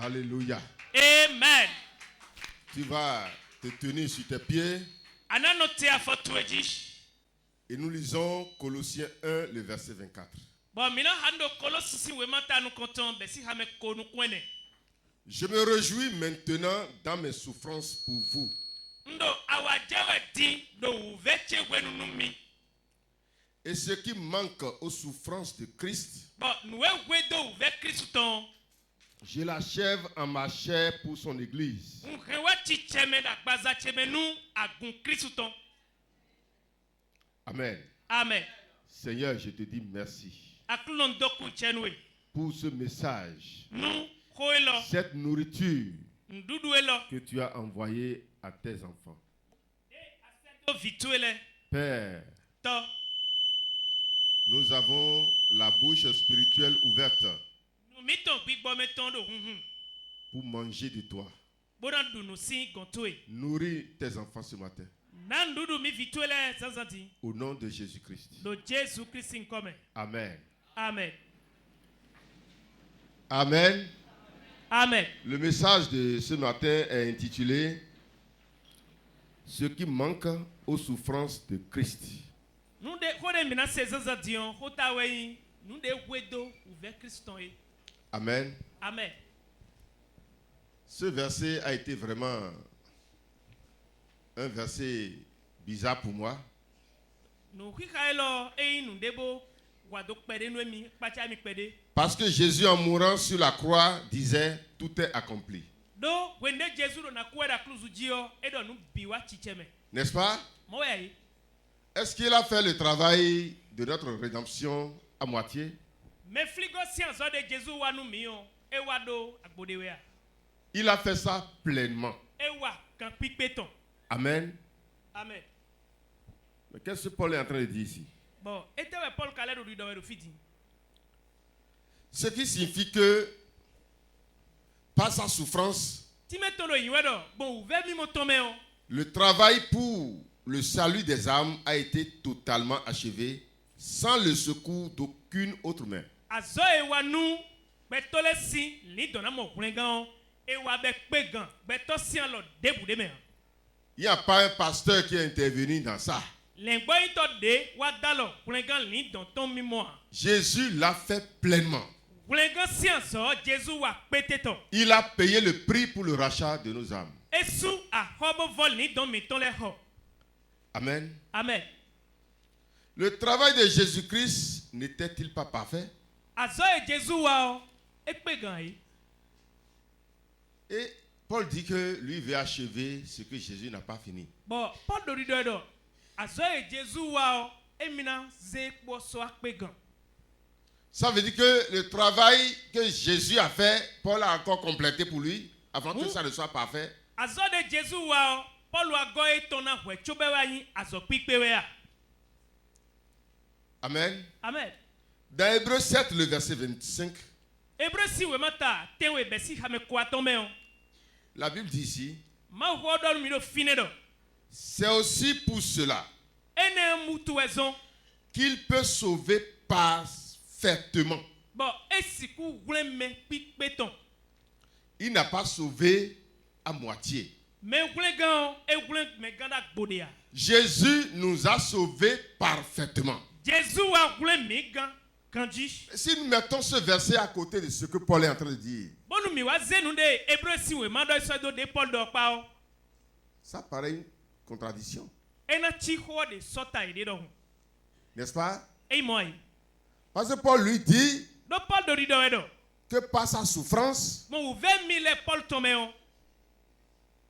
Alléluia. Amen. Tu vas te tenir sur tes pieds. Et nous lisons Colossiens 1, le verset 24. Je me réjouis maintenant dans mes souffrances pour vous. Et ce qui manque aux souffrances de Christ, je l'achève en ma chair pour son église. Amen. Amen. Seigneur, je te dis merci pour ce message, cette nourriture que tu as envoyée à tes enfants. Père, nous avons la bouche spirituelle ouverte pour manger de toi. Nourris tes enfants ce matin. Au nom de Jésus-Christ. Amen. Amen. Amen. Amen. Le message de ce matin est intitulé « Ce qui manque aux souffrances de Christ ». Amen. Amen. Ce verset a été vraiment un verset bizarre pour moi. Parce que Jésus, en mourant sur la croix, disait « Tout est accompli ». N'est-ce pas? Est-ce qu'il a fait le travail de notre rédemption à moitié? Il a fait ça pleinement. Amen. Amen. Mais qu'est-ce que Paul est en train de dire ici? Ce qui signifie que par sa souffrance, le travail pour le salut des âmes a été totalement achevé sans le secours d'aucune autre main. Il n'y a pas un pasteur qui est intervenu dans ça. Jésus l'a fait pleinement. Il a payé le prix pour le rachat de nos âmes. Amen. Amen. Le travail de Jésus-Christ n'était-il pas parfait? Et Paul dit que lui veut achever ce que Jésus n'a pas fini. Ça veut dire que le travail que Jésus a fait, Paul a encore complété pour lui, avant que ça ne soit parfait. Amen. Amen. Dans Hébreux 7, le verset 25, la Bible dit ici, c'est aussi pour cela qu'il peut sauver parfaitement. Il n'a pas sauvé à moitié. Jésus nous a sauvés parfaitement. Si nous mettons ce verset à côté de ce que Paul est en train de dire, ça paraît une contradiction. N'est-ce pas? Parce que Paul lui dit que par sa souffrance,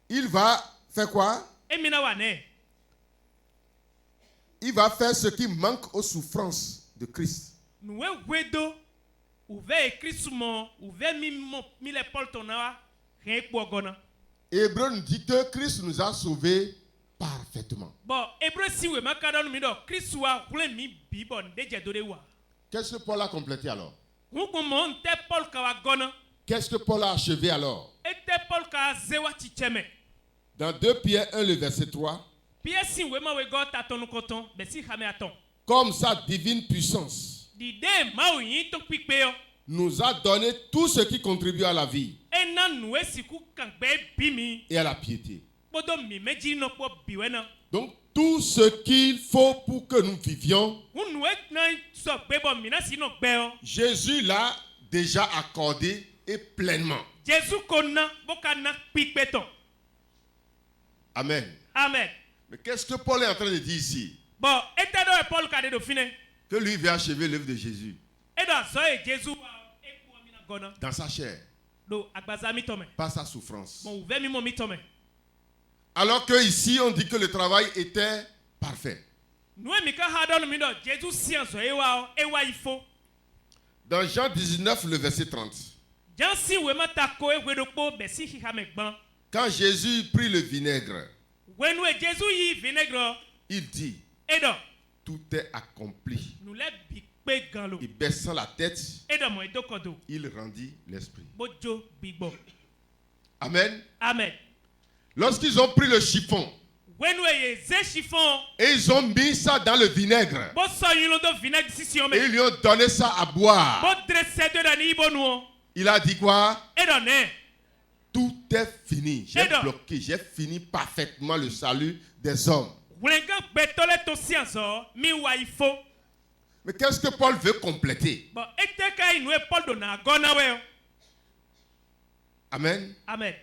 il va faire quoi? Il va faire ce qui manque aux souffrances de Christ. Hébreu nous dit que Christ nous a sauvés parfaitement. Qu'est-ce que Paul a complété alors? Qu'est-ce que Paul a achevé alors? Dans 2 Pierre 1, le verset 3, comme sa divine puissance nous a donné tout ce qui contribue à la vie ena nu esiku kangbe bimi et à la piété. bodo mi meji no po biwena Donc, tout ce qu'il faut pour que nous vivions, unu na so gbebo mi na si no gbe o Jésus l'a déjà accordé et pleinement. Jésus kona boka na pipeton. Amen. Amen. Mais qu'est-ce que Paul est en train de dire ici? Bon, etado e Paul kade do fine. Que lui vient achever l'œuvre de Jésus Edo so e Jésus eku mi na gona. dans sa chair, Do agbaza mi tome. pas sa souffrance. Bon, ouve mi mo mi tome. Alors que ici on dit que le travail était parfait. Nu e mi ka ha do mi do Jésus science ewa ifo. Dans Jean 19, le verset 30, Jansi we mata ko e do po be si hiha me gban. quand Jésus prit le vinaigre, Wenu e Jésus yi vinaigre il dit, edo tout est accompli. nu le bi pe gan lo. Et baissant la tête, Edo mo edo kodo. il rendit l'esprit. Bojo bigbo. Amen. Amen. Lorsqu'ils ont pris le chiffon Wenu e ze chiffon et ils ont mis ça dans le vinaigre bo so yin lo do vinaigre si on et me. ils lui ont donné ça à boire, Bo dresse de ni ibo nu. il a dit quoi? Edo ne. Tout est fini. J'ai Edo. bloqué, j'ai fini parfaitement le salut des hommes. Wulenga betole to science mi wa ifo. Mais qu'est-ce que Paul veut compléter? Bon, ete ka inu e Paul do na gona we. Amen. Amen.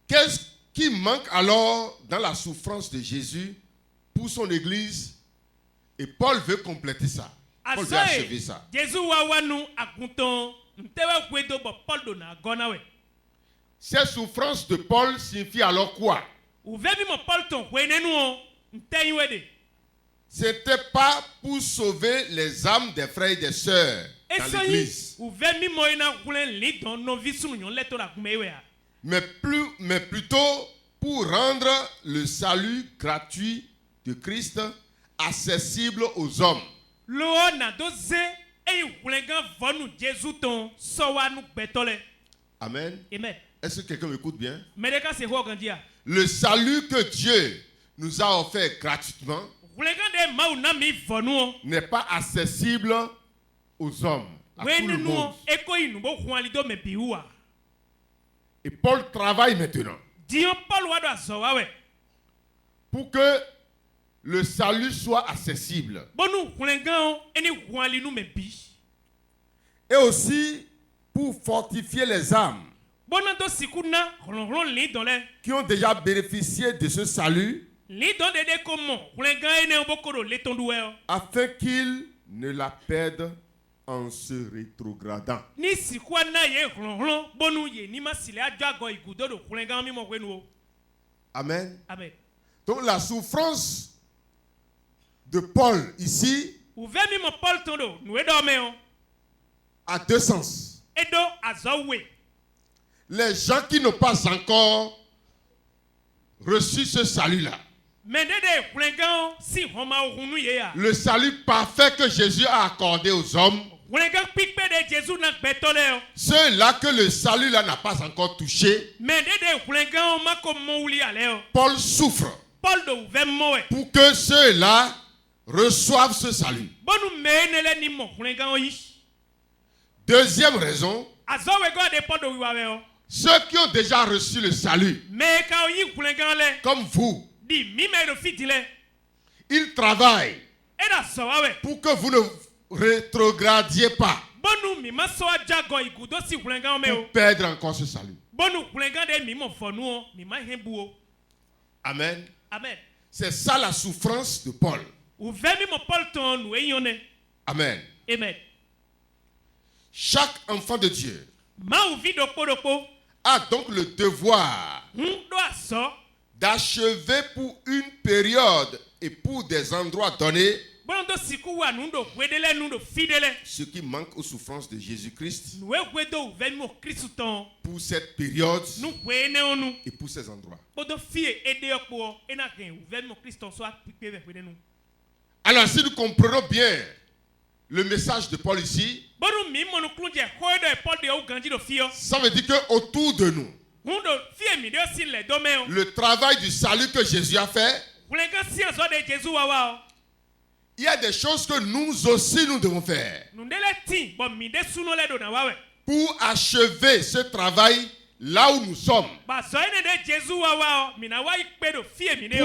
Qu'est-ce qui manque alors dans la souffrance de Jésus pour son église? Et Paul veut compléter ça. Paul veut achever ça. Jésus wa wanu agunton ntewe gwedo bo Paul do na gona we. Ces souffrances de Paul signifient alors quoi? Ouve mi mo Paul ton wene nu nteyin we de. C'était pas pour sauver les âmes des frères et des sœurs dans Eso yi l'église, ouve mi mo ina gulen li don no visu nyon leto la gumewe a. mais plutôt pour rendre le salut gratuit de Christ accessible aux hommes. Lo na do ze e wulenga vonu Jésus ton so wa nu betole. Amen. Amen. Est-ce que quelqu'un m'écoute bien? Medeka se ho gandia. Le salut que Dieu nous a offert gratuitement Wulenga de ma na mi vonu n'est pas accessible aux hommes, à tout le wenu nu monde. eko inu bo hwali do me biwa. Et Paul travaille maintenant Dion Paul wa do azo wa we. pour que le salut soit accessible. Bonu wulenga eni hwali nu me bi. Et aussi pour fortifier les âmes Bona do sikuna ronron li don le. qui ont déjà bénéficié de ce salut Li don de comment wulenga ene obokoro le tondu we. afin qu'ils ne la perdent en se rétrogradant. Ni sikwa na ye ronron bonu ye ni masile ajago igudo do wulenga mi mo wenu. Amen. Amen. Donc la souffrance de Paul ici Ouve mi mo Paul tondo nu edo me o. a deux sens. Edo azowe. Les gens qui n'ont pas encore reçu ce salut-là, Mende de wulenga si homa hunu ye ya. le salut parfait que Jésus a accordé aux hommes, Wulenga pikpe de Jésus na betole o. ceux-là que le salut-là n'a pas encore touché, Mende de wulenga ma ko mo wuli ale o. Paul souffre Paul do ouve mo we. pour que ceux-là reçoivent ce salut. Bonu menele ni mo wulenga yi. Deuxième raison, Azowe go de Paul do wiwa we o. ceux qui ont déjà reçu le salut, Me ka yi wulenga le. comme vous, Di mi me do fitile. ils travaillent Eda so wa we. pour que vous ne rétrogradiez pas, Bonu mi ma so ajago igudo si wulenga me o. pour perdre encore ce salut. Bonu wulenga de mi mo fonu o, mi ma hembu o. Amen. Amen. C'est ça la souffrance de Paul. Ouve mi mo Paul ton nu eyone. Amen. Amen. Chaque enfant de Dieu Ma ouvi do po a donc le devoir do aso. d'achever pour une période et pour des endroits donnés Bon do siku wa nu do wedele nu do fidele. ce qui manque aux souffrances de Jésus-Christ Nu e wedo ouve mi mo Christ ton. pour cette période Nu wene onu. et pour ces endroits. Bodo fie ede okpo ena gen ouve mi mo Christ ton so apipe be wene nu. Alors si nous comprenons bien le message de Paul ici, Bonu mi mo nu klunje hoedo e Paul de o ganji do fio. ça veut dire qu'autour de nous, Hundo fie mi de si le do me o. le travail du salut que Jésus a fait, Wulenga si aso de Jésus wa wa o. il y a des choses que nous aussi nous devons faire pour achever ce travail là où nous sommes. Pour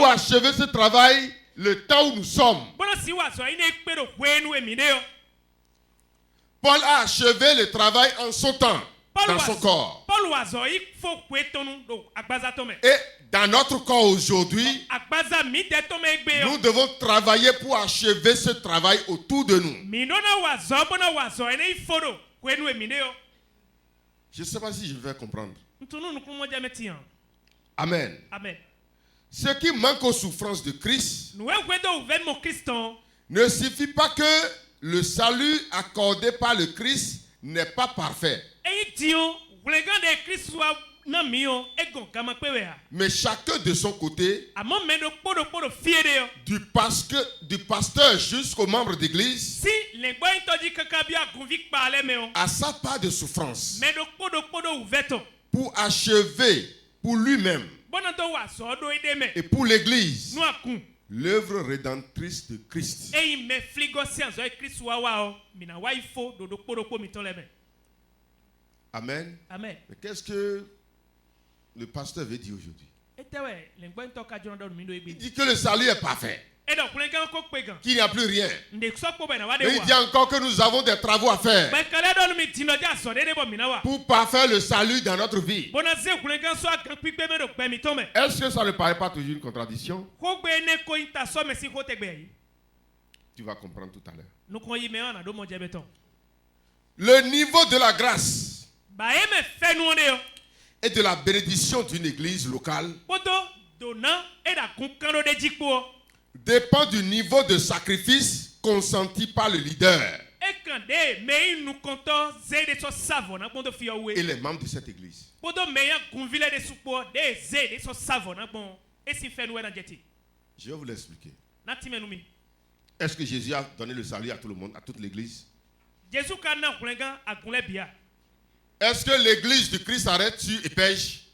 achever ce travail le temps où nous sommes. Paul a achevé le travail en son temps, dans son corps. Et dans notre corps aujourd'hui, nous devons travailler pour achever ce travail autour de nous. Je ne sais pas si je vais comprendre. Amen. Amen. Ce qui manque aux souffrances de Christ ne suffit pas que le salut accordé par le Christ n'est pas parfait. Mais chacun de son côté, du pasteur jusqu'aux membres d'église, a sa part de souffrance pour achever pour lui-même et pour l'église l'œuvre rédemptrice de Christ. Amen. Amen. Mais qu'est-ce que le pasteur veut dire aujourd'hui? Il dit que le salut est parfait, qu'il n'y a plus rien. Mais il dit encore que nous avons des travaux à faire pour parfaire le salut dans notre vie. Est-ce que ça ne paraît pas toujours une contradiction? Tu vas comprendre tout à l'heure. Le niveau de la grâce et de la bénédiction d'une église locale dépend du niveau de sacrifice consenti par le leader et les membres de cette église. Je vais vous l'expliquer. Est-ce que Jésus a donné le salut à tout le monde, à toute l'église? Est-ce que l'église du Christ arrête sur Épège?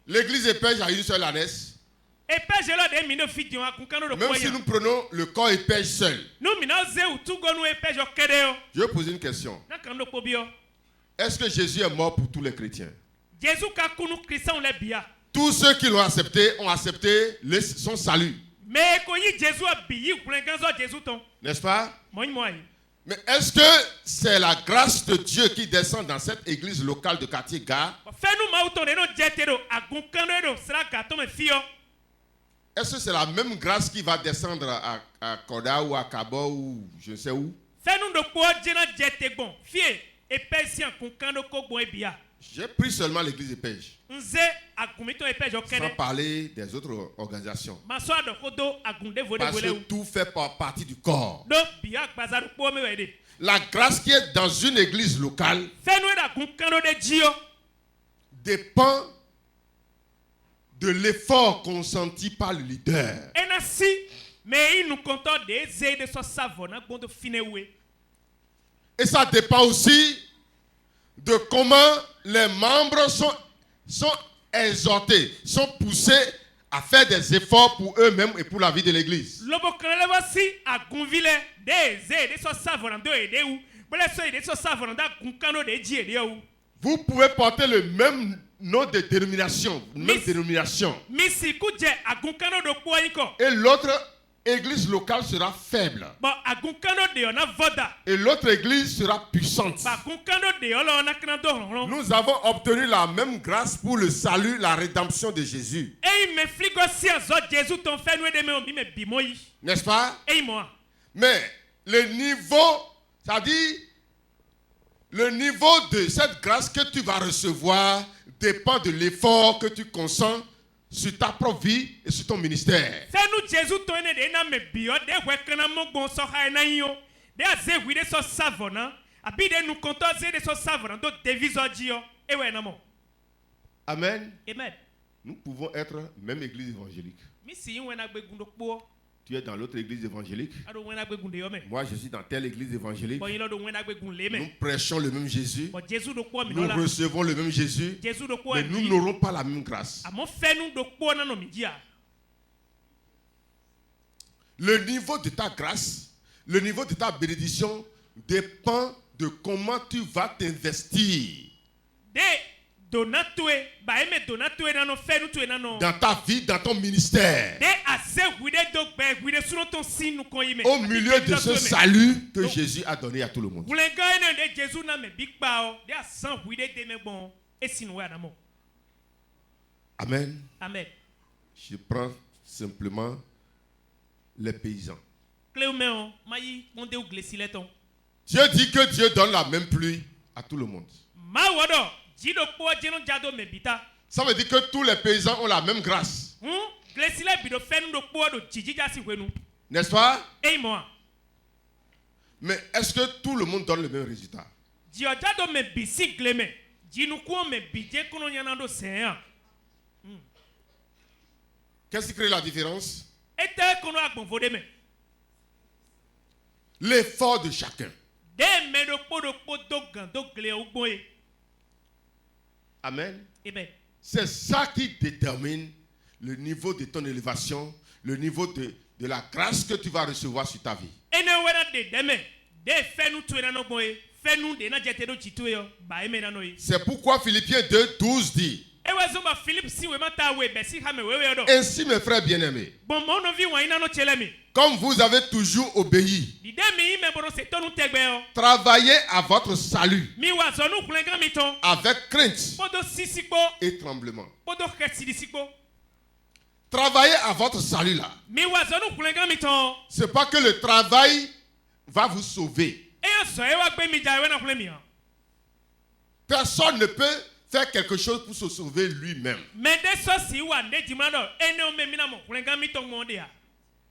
L'église Épège a une seule ânesse. Même si nous prenons le corps Épège seul. Je vais poser une question. Est-ce que Jésus est mort pour tous les chrétiens? Tous ceux qui l'ont accepté ont accepté son salut. N'est-ce pas? Mais est-ce que c'est la grâce de Dieu qui descend dans cette église locale de quartier Gare? Est-ce que c'est la même grâce qui va descendre à Koda ou à Kabo ou je ne sais où? J'ai pris seulement l'église Épège, sans parler des autres organisations. Parce que tout fait partie du corps. La grâce qui est dans une église locale dépend de l'effort consenti par le leader. Et ça dépend aussi de comment les membres sont exhortés, sont poussés à faire des efforts pour eux-mêmes et pour la vie de l'église. Vous pouvez porter le même nom de dénomination, et l'autre église locale sera faible. Et l'autre église sera puissante. Nous avons obtenu la même grâce pour le salut, la rédemption de Jésus. N'est-ce pas? Mais le niveau, c'est-à-dire le niveau de cette grâce que tu vas recevoir dépend de l'effort que tu consens sur ta propre vie et sur ton ministère. Amen. Nous pouvons être même église évangélique. Tu es dans l'autre église évangélique. Moi, je suis dans telle église évangélique. Nous prêchons le même Jésus. Nous recevons le même Jésus. Mais nous n'aurons pas la même grâce. Le niveau de ta grâce, le niveau de ta bénédiction dépend de comment tu vas t'investir dans ta vie, dans ton ministère, au milieu de ce salut que Jésus a donné à tout le monde. Amen. Amen. Je prends simplement les paysans. Dieu dit que Dieu donne la même pluie à tout le monde. Ça veut dire que tous les paysans ont la même grâce. N'est-ce pas? Mais est-ce que tout le monde donne le même résultat? Qu'est-ce qui crée la différence? L'effort de chacun. Amen. C'est ça qui détermine le niveau de ton élévation, le niveau de la grâce que tu vas recevoir sur ta vie. C'est pourquoi Philippiens 2:12 dit: ainsi, mes frères bien-aimés, comme vous avez toujours obéi, travaillez à votre salut avec crainte et tremblement. Travaillez à votre salut là. C'est pas que le travail va vous sauver. Personne ne peut faire quelque chose pour se sauver lui-même.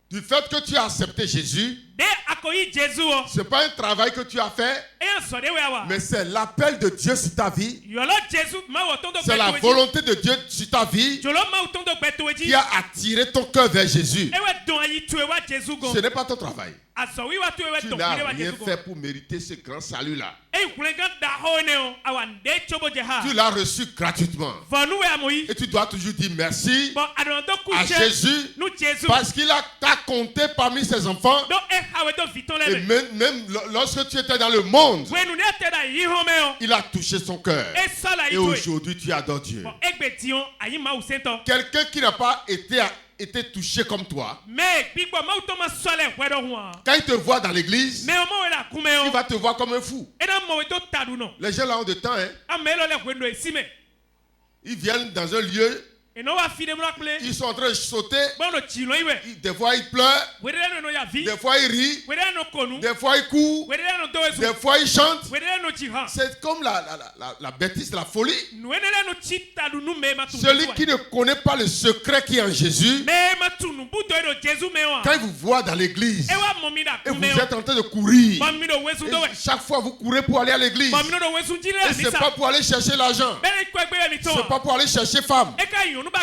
Du fait que tu as accepté Jésus, ce n'est pas un travail que tu as fait, mais c'est l'appel de Dieu sur ta vie. C'est la volonté de Dieu sur ta vie qui a attiré ton cœur vers Jésus. Ce n'est pas ton travail. Tu n'as rien fait pour mériter ce grand salut-là. Tu l'as reçu gratuitement. Et tu dois toujours dire merci à Jésus parce qu'il t'a compté parmi ses enfants. Et même lorsque tu étais dans le monde, il a touché son cœur. Et aujourd'hui, tu adores Dieu. Quelqu'un qui n'a pas été touché comme toi, quand il te voit dans l'église, il va te voir comme un fou. Les gens là ont de temps, hein? Ils viennent dans un lieu, ils sont en train de sauter, des fois ils pleurent, des fois ils rient, des fois ils courent, des fois ils chantent. C'est comme la bêtise, la folie. Celui qui ne connaît pas le secret qui est en Jésus, quand il vous voit dans l'église et vous êtes en train de courir, et chaque fois vous courez pour aller à l'église, et ce n'est pas pour aller chercher l'argent, ce n'est pas pour aller chercher femme,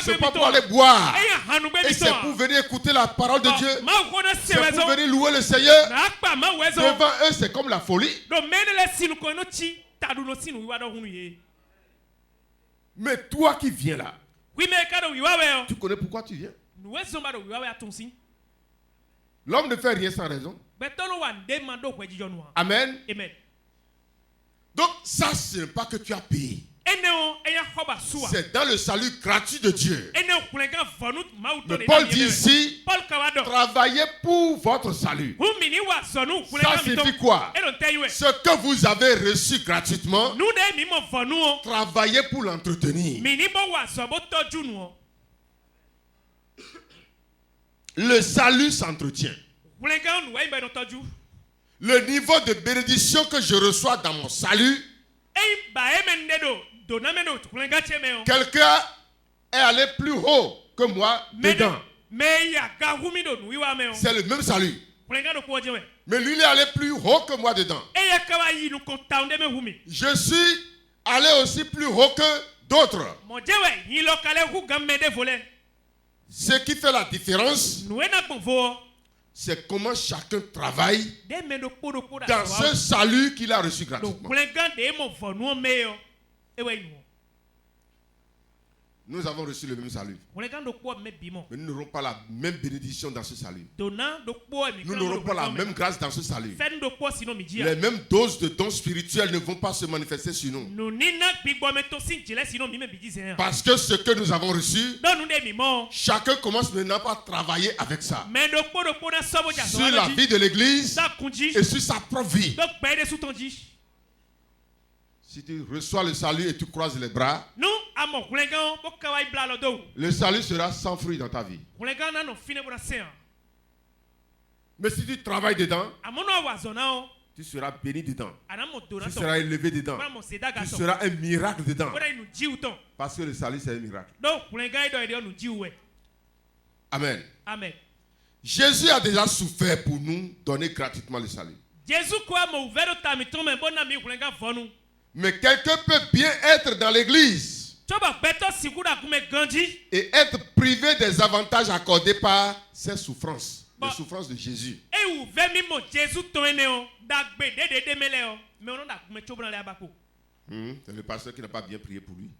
ce n'est pas pour aller boire, et c'est pour venir écouter la parole de Dieu, c'est pour venir louer le Seigneur. Devant eux, c'est comme la folie. Mais toi qui viens là, tu connais pourquoi tu viens. L'homme ne fait rien sans raison. Amen. Donc ça, ce n'est pas que tu as payé. C'est dans le salut gratuit de Dieu. Mais Paul dit ici, travaillez pour votre salut. Ça signifie quoi? Ce que vous avez reçu gratuitement, travaillez pour l'entretenir. Le salut s'entretient. Le niveau de bénédiction que je reçois dans mon salut, quelqu'un est allé plus haut que moi dedans. C'est le même salut. Mais lui, il est allé plus haut que moi dedans. Je suis allé aussi plus haut que d'autres. Ce qui fait la différence, c'est comment chacun travaille dans ce salut qu'il a reçu gratuitement. Nous avons reçu le même salut. Mais nous n'aurons pas la même bénédiction dans ce salut. Nous n'aurons pas la même grâce dans ce salut. Les mêmes doses de dons spirituels ne vont pas se manifester sur nous. Parce que ce que nous avons reçu, chacun commence maintenant à travailler avec ça. Sur la vie de l'église et sur sa propre vie. Si tu reçois le salut et tu croises les bras, le salut sera sans fruit dans ta vie. Mais si tu travailles dedans, tu seras béni dedans. Tu seras élevé dedans. Tu seras un miracle dedans. Parce que le salut, c'est un miracle. Amen. Amen. Jésus a déjà souffert pour nous donner gratuitement le salut. Mais quelqu'un peut bien être dans l'église et être privé des avantages accordés par ses souffrances, les souffrances de Jésus. C'est le pasteur qui n'a pas bien prié pour lui.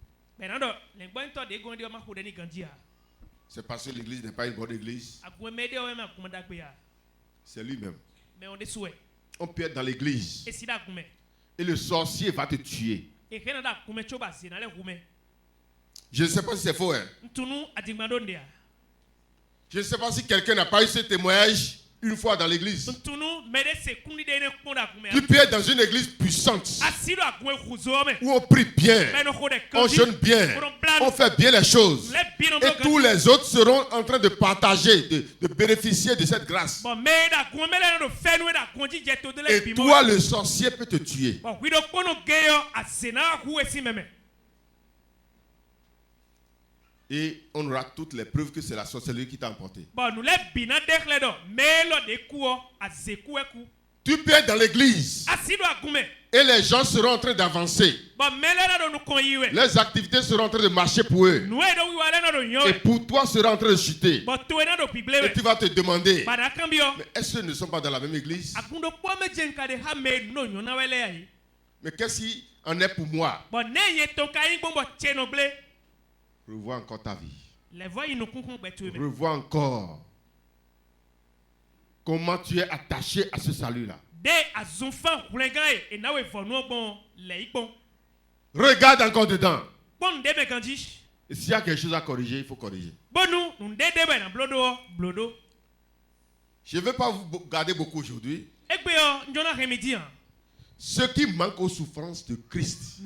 C'est parce que l'église n'est pas une bonne église. C'est lui-même. On peut être dans l'église et le sorcier va te tuer. Je ne sais pas si c'est faux. Je ne sais pas si quelqu'un n'a pas eu ce témoignage une fois dans l'église. Tu peux être dans une église puissante où on prie bien, on jeûne bien, on fait bien les choses. Et tous les autres seront en train de partager, de bénéficier de cette grâce. Et toi, le sorcier peut te tuer. Et on aura toutes les preuves que c'est la sorcellerie qui t'a emporté. Tu peux être dans l'église et les gens seront en train d'avancer. Les activités seront en train de marcher pour eux. Et pour toi sera en train de chuter. Et tu vas te demander, mais est-ce qu'ils ne sont pas dans la même église? Mais qu'est-ce qui en est pour moi? Revois encore ta vie. Revois encore comment tu es attaché à ce salut-là. Regarde encore dedans. Et s'il y a quelque chose à corriger, il faut corriger. Je ne vais pas vous garder beaucoup aujourd'hui. Ce qui manque aux souffrances de Christ.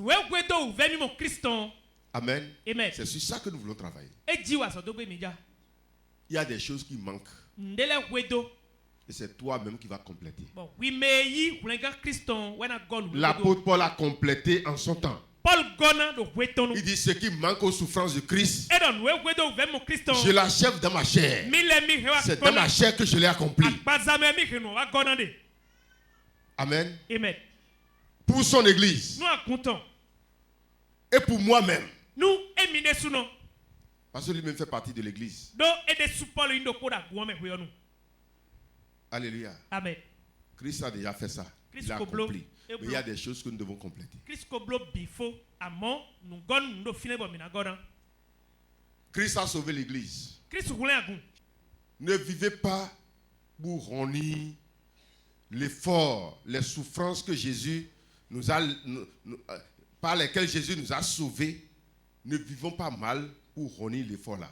Amen. Amen. C'est sur ça que nous voulons travailler. Il y a des choses qui manquent. Et c'est toi-même qui vas compléter. L'apôtre Paul a complété en son temps. Il dit ce qui manque aux souffrances de Christ, je l'achève dans ma chair. C'est dans ma chair que je l'ai accompli. Amen. Amen. Pour son église. Et pour moi-même. Parce que lui-même fait partie de l'église. Alléluia. Amen. Christ a déjà fait ça. Il a accompli. Mais il y a des choses que nous devons compléter. Christ a sauvé l'église. Ne vivez pas pour renier l'effort, les souffrances que Jésus nous a, par lesquelles Jésus nous a sauvés. Ne vivons pas mal pour renier l'effort là.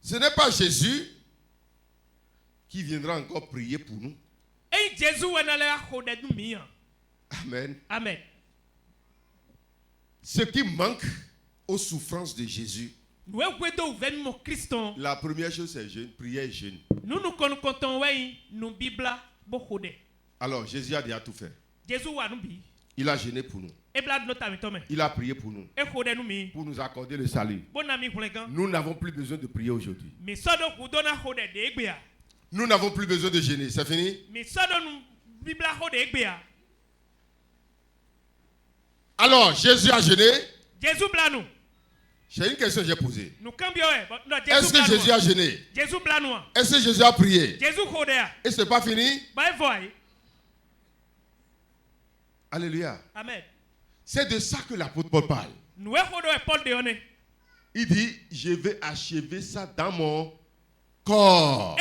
Ce n'est pas Jésus qui viendra encore prier pour nous. Amen. Amen. Ce qui manque aux souffrances de Jésus, la première chose c'est jeûne, prière et jeûne. Alors Jésus a déjà tout fait. Il a jeûné pour nous. Il a prié pour nous. Pour nous accorder le salut. Nous n'avons plus besoin de prier aujourd'hui. Nous n'avons plus besoin de jeûner. C'est fini? Alors Jésus a jeûné. J'ai une question que j'ai posée. Nous cambions. Est-ce que Jésus a jeûné? Est-ce que Jésus a prié? Et ce n'est pas fini? Alléluia. Amen. C'est de ça que l'apôtre Paul parle. Il dit, je vais achever ça dans mon corps.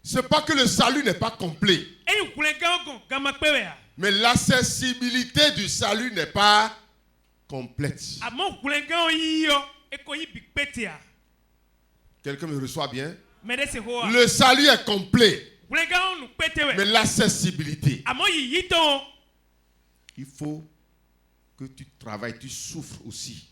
C'est pas que le salut n'est pas complet. Mais l'accessibilité du salut n'est pas complète. Quelqu'un me reçoit bien? Le salut est complet. Mais l'accessibilité, il faut que tu travailles, tu souffres aussi.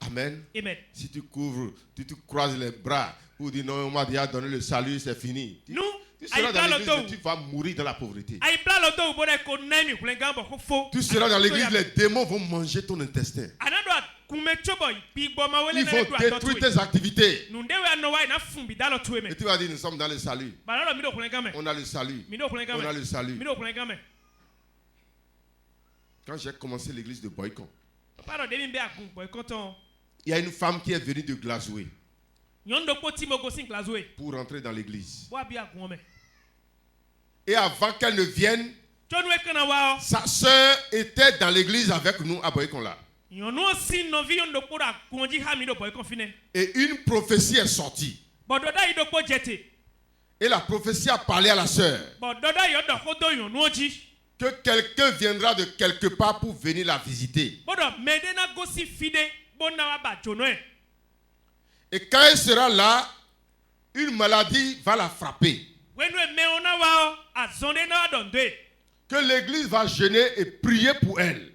Amen. Amen. Si tu couvres, tu te croises les bras pour dire non, on m'a déjà donné le salut, c'est fini. Tu seras dans l'église, tu vas mourir dans la pauvreté. Tu seras dans l'église, les démons vont manger ton intestin. Ils vont détruire tes activités. Et tu vas dire, nous sommes dans le salut. On a le salut. On a le salut. Quand j'ai commencé l'église de Boycon, il y a une femme qui est venue de Glasgow pour rentrer dans l'église. Et avant qu'elle ne vienne, sa soeur était dans l'église avec nous à Boycon là. Et une prophétie est sortie. Et la prophétie a parlé à la sœur que quelqu'un viendra de quelque part pour venir la visiter. Et quand elle sera là, une maladie va la frapper. Que l'église va jeûner et prier pour elle.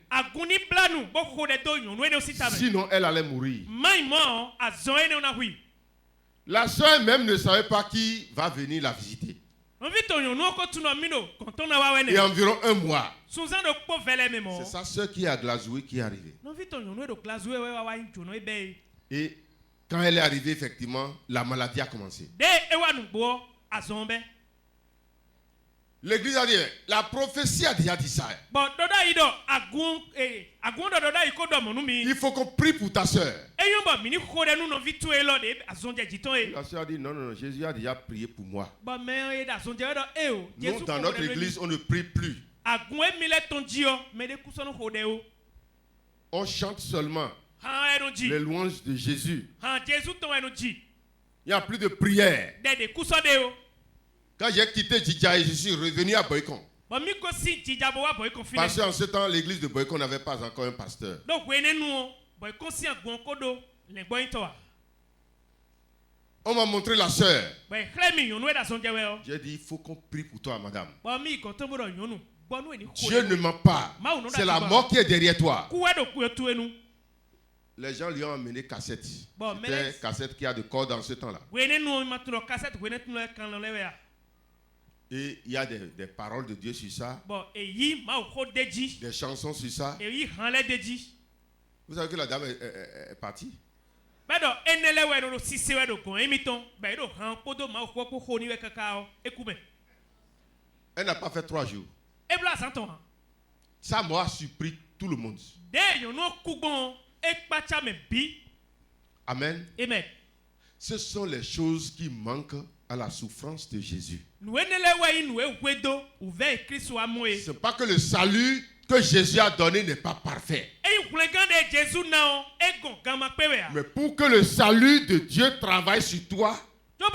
Sinon, elle allait mourir. La soeur même ne savait pas qui va venir la visiter. Et environ un mois, c'est sa soeur qui est à Glasgow qui est arrivée. Et quand elle est arrivée, effectivement, la maladie a commencé. L'église a dit, la prophétie a déjà dit ça. Il faut qu'on prie pour ta soeur. La soeur a dit, non, Jésus a déjà prié pour moi. Nous, dans notre église, on ne prie plus. On chante seulement les louanges de Jésus. Il n'y a plus de prière. Quand j'ai quitté Djidjaï, je suis revenu à Boycon. Parce qu'en ce temps, l'église de Boycon n'avait pas encore un pasteur. On m'a montré la sœur. J'ai dit, il faut qu'on prie pour toi, madame. Dieu ne ment pas. C'est la mort qui est derrière toi. Les gens lui ont amené cassette. C'était cassette qui a de cordes dans ce temps-là. Et il y a des paroles de Dieu sur ça. Des chansons sur ça. Vous savez que la dame est partie. Elle n'a pas fait 3 jours. Ça m'a surpris tout le monde. Amen. Amen. Ce sont les choses qui manquent à la souffrance de Jésus. C'est pas que le salut que Jésus a donné n'est pas parfait. Mais pour que le salut de Dieu travaille sur toi, il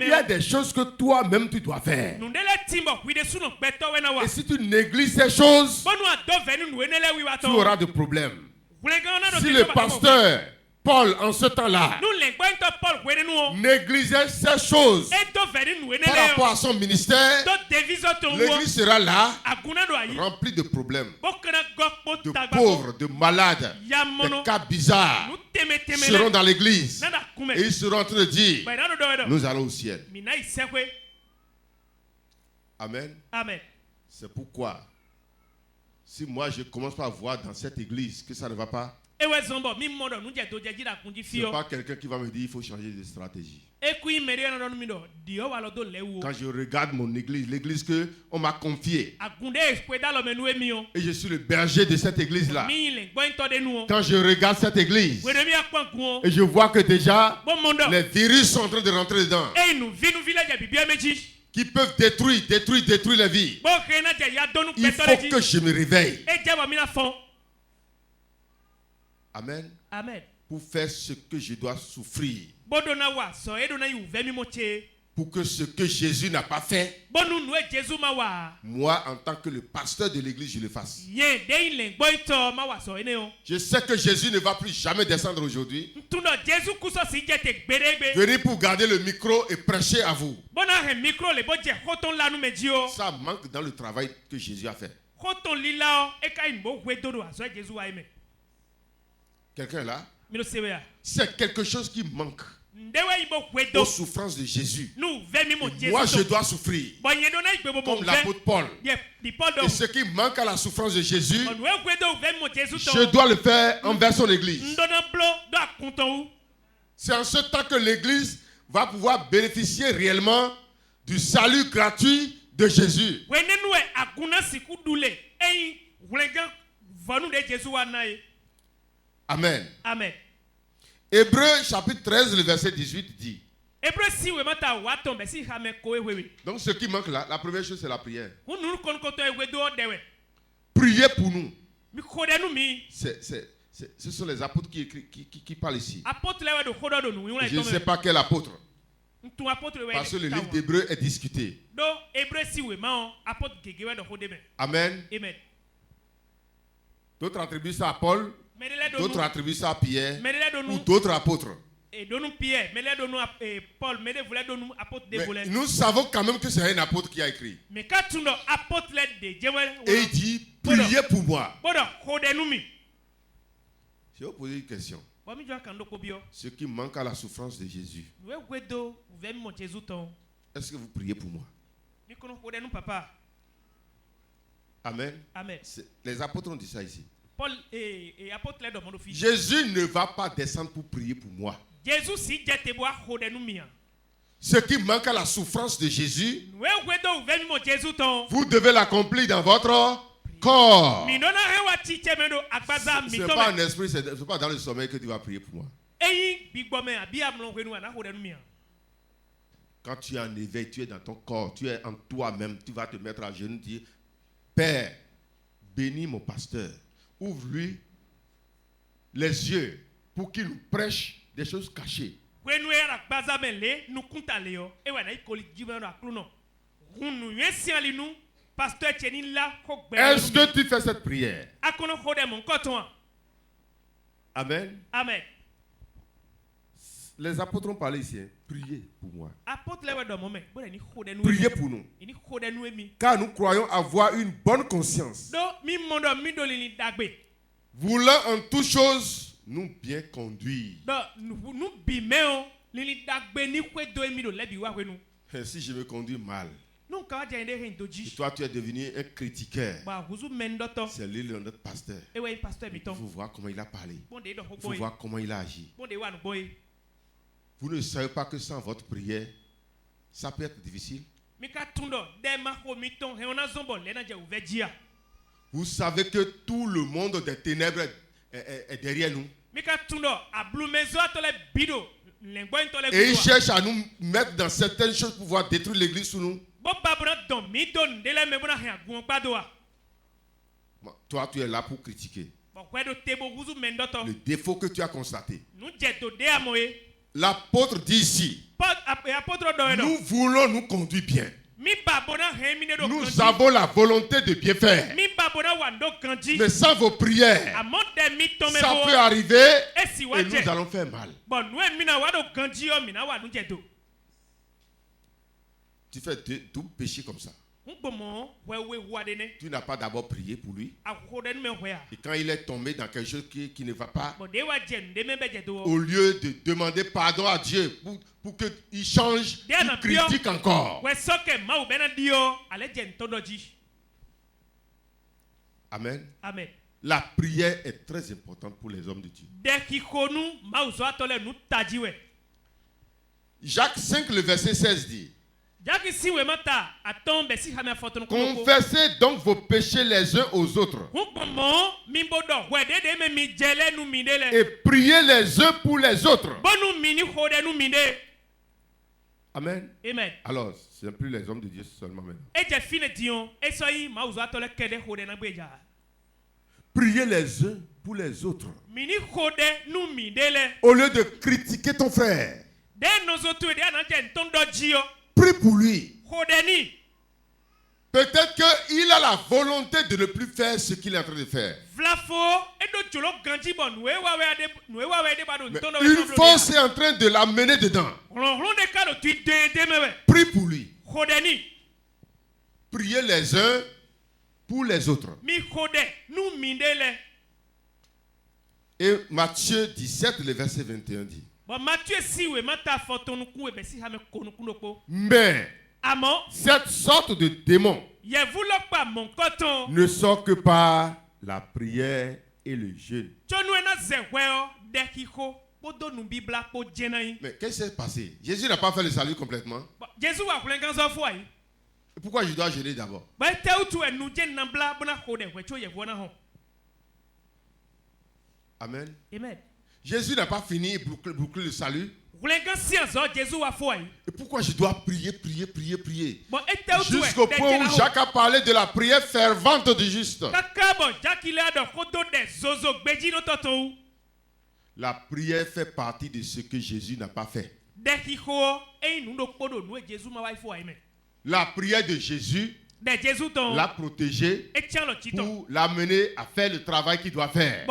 y a des choses que toi-même tu dois faire. Et si tu négliges ces choses, tu auras des problèmes. Si le pasteur Paul, en ce temps-là, négligeait ces choses par rapport à son ministère, l'église sera là, remplie de problèmes, de pauvres, de malades, de cas bizarres seront dans l'église et ils seront en train de dire, nous allons au ciel. Amen. C'est pourquoi, si moi je commence par voir dans cette église que ça ne va pas, C'est pas quelqu'un qui va me dire il faut changer de stratégie. Quand je regarde mon église, l'église qu'on m'a confiée, et je suis le berger de cette église-là. Quand je regarde cette église, et je vois que déjà les virus sont en train de rentrer dedans, qui peuvent détruire les vies. Il faut que je me réveille. Amen. Amen. Pour faire ce que je dois souffrir. Pour que ce que Jésus n'a pas fait, moi, en tant que le pasteur de l'église, je le fasse. Je sais que Jésus ne va plus jamais descendre aujourd'hui. Venir pour garder le micro et prêcher à vous. Ça manque dans le travail que Jésus a fait. Quelqu'un est là? C'est quelque chose qui manque aux souffrances de Jésus. Moi, je dois souffrir comme l'apôtre Paul. Et ce qui manque à la souffrance de Jésus, je dois le faire envers son église. C'est en ce temps que l'église va pouvoir bénéficier réellement du salut gratuit de Jésus. Amen. Amen. Hébreux chapitre 13, le verset 18 dit. Donc ce qui manque là, la première chose c'est la prière. Priez pour nous. Ce sont les apôtres qui parlent ici. Je ne sais pas quel apôtre. Parce que le livre d'Hébreux est discuté. Amen. D'autres attribuent ça à Paul. D'autres attribuent ça à Pierre ou d'autres apôtres. Mais nous savons quand même que c'est un apôtre qui a écrit. Et il dit, priez pour moi. Je vais vous poser une question. Ce qui manque à la souffrance de Jésus, est-ce que vous priez pour moi? Amen. Amen. Les apôtres ont dit ça ici. Jésus ne va pas descendre pour prier pour moi. Ce qui manque à la souffrance de Jésus, vous devez l'accomplir dans votre corps. Ce n'est pas un esprit, ce n'est pas dans le sommeil que tu vas prier pour moi. Quand tu es en éveil, tu es dans ton corps, tu es en toi-même, tu vas te mettre à genoux et dire, Père, bénis mon pasteur. Ouvre-lui les yeux pour qu'il nous prêche des choses cachées. Est-ce que tu fais cette prière? Amen. Amen. Les apôtres ont parlé ici. Priez pour moi. Priez pour nous. Car nous croyons avoir une bonne conscience. Voulant en toutes choses nous bien conduire. Et si je me conduis mal, et toi tu es devenu un critiqueur, c'est lui notre pasteur. Il faut voir comment il a parlé. Il faut voir comment il a agi. Vous ne savez pas que sans votre prière, ça peut être difficile. Vous savez que tout le monde des ténèbres est derrière nous. Et il cherche à nous mettre dans certaines choses pour pouvoir détruire l'église sous nous. Toi, tu es là pour critiquer le défaut que tu as constaté. L'apôtre dit ici, nous voulons nous conduire bien. Nous avons la volonté de bien faire. Mais sans vos prières, ça peut arriver et nous allons faire mal. Tu fais tout péché comme ça. Tu n'as pas d'abord prié pour lui. Et quand il est tombé dans quelque chose qui ne va pas, au lieu de demander pardon à Dieu pour qu'il change, il critique encore. Amen. Amen. La prière est très importante pour les hommes de Dieu. Jacques 5, le verset 16 dit: confessez donc vos péchés les uns aux autres et priez les uns pour les autres. Amen. Amen. Alors, ce n'est plus les hommes de Dieu seulement maintenant. Priez les uns pour les autres. Au lieu de critiquer ton frère, prie pour lui. Peut-être qu'il a la volonté de ne plus faire ce qu'il est en train de faire. Mais une force est en train de l'amener dedans. Prie pour lui. Priez les uns pour les autres. Et Matthieu 17, le verset 21 dit: mais cette sorte de démon ne sort que par la prière et le jeûne. Mais qu'est-ce qui s'est passé? Jésus n'a pas fait le salut complètement. Pourquoi je dois jeûner d'abord? Amen. Amen. Jésus n'a pas fini et boucler le salut. Et pourquoi je dois prier? Jusqu'au point où Jacques a parlé de la prière fervente du juste. La prière fait partie de ce que Jésus n'a pas fait. La prière de Jésus l'a protégé pour l'amener à faire le travail qu'il doit faire.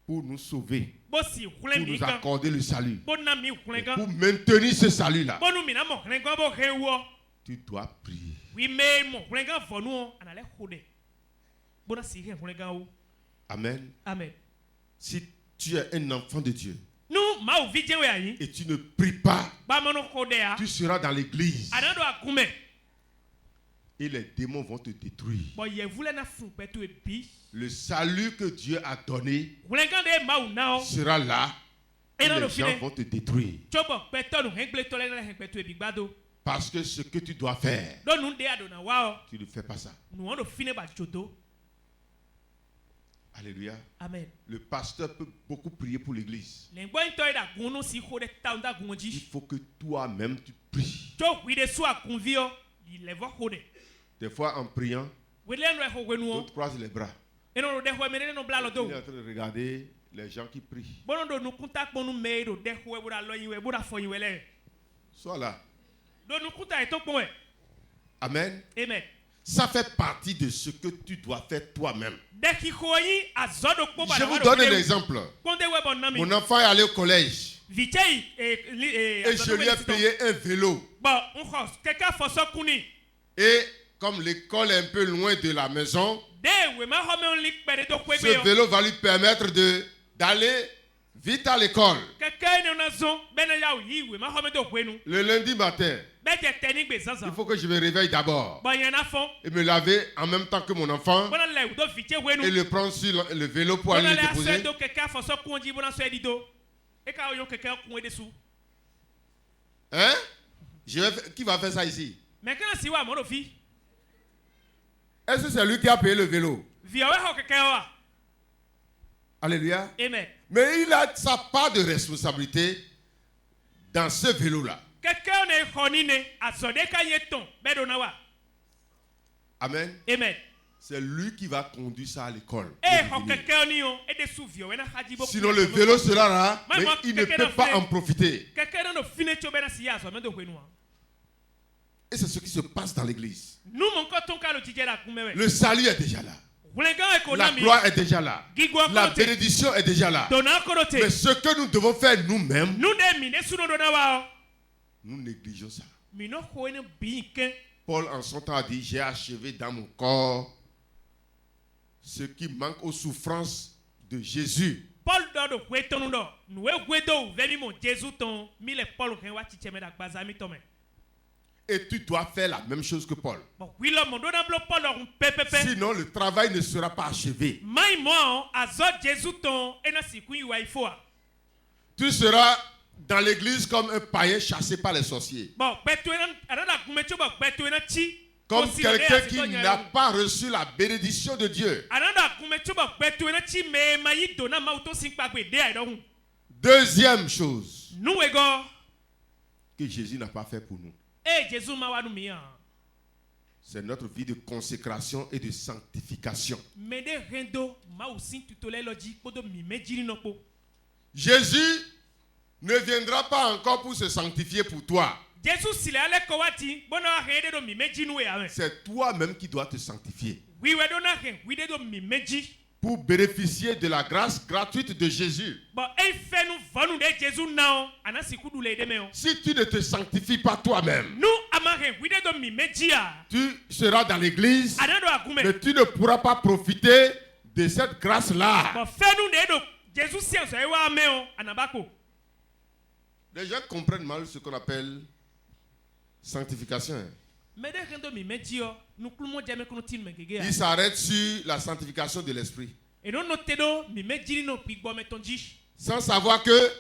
Pour nous sauver. Pour nous accorder le salut. Pour maintenir ce salut-là, tu dois prier. Amen. Amen. Si tu es un enfant de Dieu et tu ne pries pas, tu seras dans l'église et les démons vont te détruire. Le salut que Dieu a donné sera là et les gens vont te détruire. Parce que ce que tu dois faire, tu ne fais pas ça. Alléluia. Amen. Le pasteur peut beaucoup prier pour l'église. Il faut que toi-même tu pries. Des fois en priant, d'autres croisent les bras. Il est en train de regarder les gens qui prient. Sois là. Amen. Amen. Ça fait partie de ce que tu dois faire toi-même. Je vous donne un exemple. Mon enfant est allé au collège et je lui ai payé un vélo. Et comme l'école est un peu loin de la maison, ce vélo va lui permettre d'aller vite à l'école. Le lundi matin, il faut que je me réveille d'abord et me laver en même temps que mon enfant et le prendre sur le vélo pour aller le déposer. Hein? Qui va faire ça ici? Est-ce que c'est lui qui a payé le vélo? Alléluia. Amen. Mais il a sa part de responsabilité dans ce vélo-là. Amen. Amen. C'est lui qui va conduire ça à l'école. Sinon le vélo sera là, mais il ne peut pas en profiter. Et c'est ce qui se passe dans l'église. Le salut est déjà là. La gloire est déjà là. La bénédiction est déjà là. Mais ce que nous devons faire nous-mêmes, nous négligeons ça. Paul en son temps a dit: j'ai achevé dans mon corps ce qui manque aux souffrances de Jésus. Et tu dois faire la même chose que Paul. Bon, oui, l'homme, on doit appeler Paul, on peut. Sinon, le travail ne sera pas achevé. Tu seras dans l'église comme un païen chassé par les sorciers. Comme quelqu'un qui n'a pas reçu la bénédiction de Dieu. Deuxième chose que Jésus n'a pas fait pour nous. C'est notre vie de consécration et de sanctification. Jésus ne viendra pas encore pour se sanctifier pour toi. C'est toi-même qui dois te sanctifier. Pour bénéficier de la grâce gratuite de Jésus. Si tu ne te sanctifies pas toi-même, tu seras dans l'église, mais tu ne pourras pas profiter de cette grâce-là. Les gens comprennent mal ce qu'on appelle sanctification. Il s'arrête sur la sanctification de l'esprit. Sans savoir que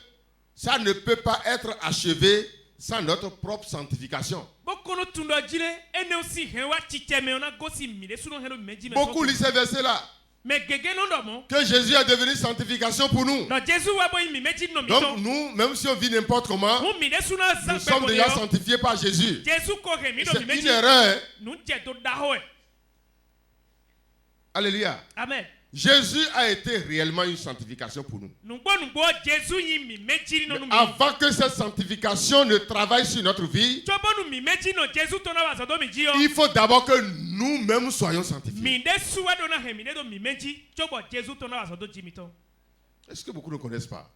ça ne peut pas être achevé sans notre propre sanctification. Beaucoup lisent ces versets-là. Que Jésus est devenu sanctification pour nous. Donc nous, même si on vit n'importe comment, nous sommes déjà sanctifiés par Jésus. C'est une erreur. Alléluia. Amen. Jésus a été réellement une sanctification pour nous. Mais avant que cette sanctification ne travaille sur notre vie, il faut d'abord que nous-mêmes soyons sanctifiés. Est-ce que beaucoup ne connaissent pas?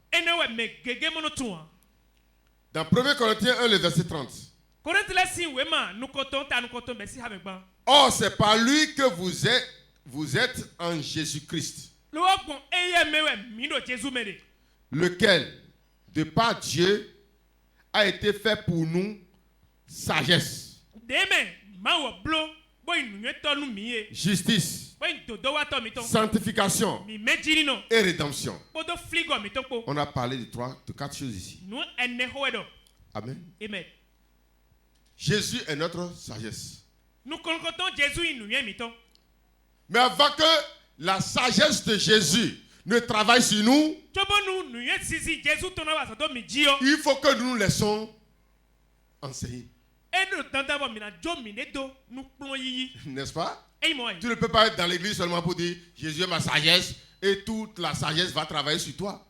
Dans 1 Corinthiens 1, le verset 30. Or, c'est par lui que vous êtes en Jésus-Christ, lequel, de par Dieu, a été fait pour nous sagesse, justice, sanctification et rédemption. On a parlé de 4 choses ici. Amen. Jésus est notre sagesse. Mais avant que la sagesse de Jésus ne travaille sur nous, il faut que nous nous laissons enseigner. N'est-ce pas? Tu ne peux pas être dans l'église seulement pour dire Jésus est ma sagesse et toute la sagesse va travailler sur toi.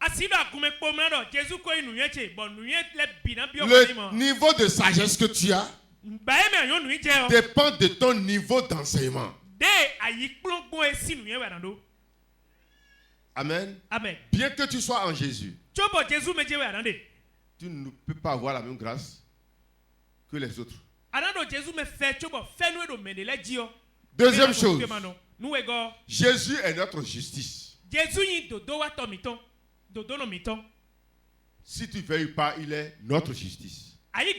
Le niveau de sagesse que tu as dépend de ton niveau d'enseignement. Amen. Amen. Bien que tu sois en Jésus, tu ne peux pas avoir la même grâce que les autres. Deuxième chose, Jésus est notre justice. Si tu ne veuilles pas, il est notre justice. Mais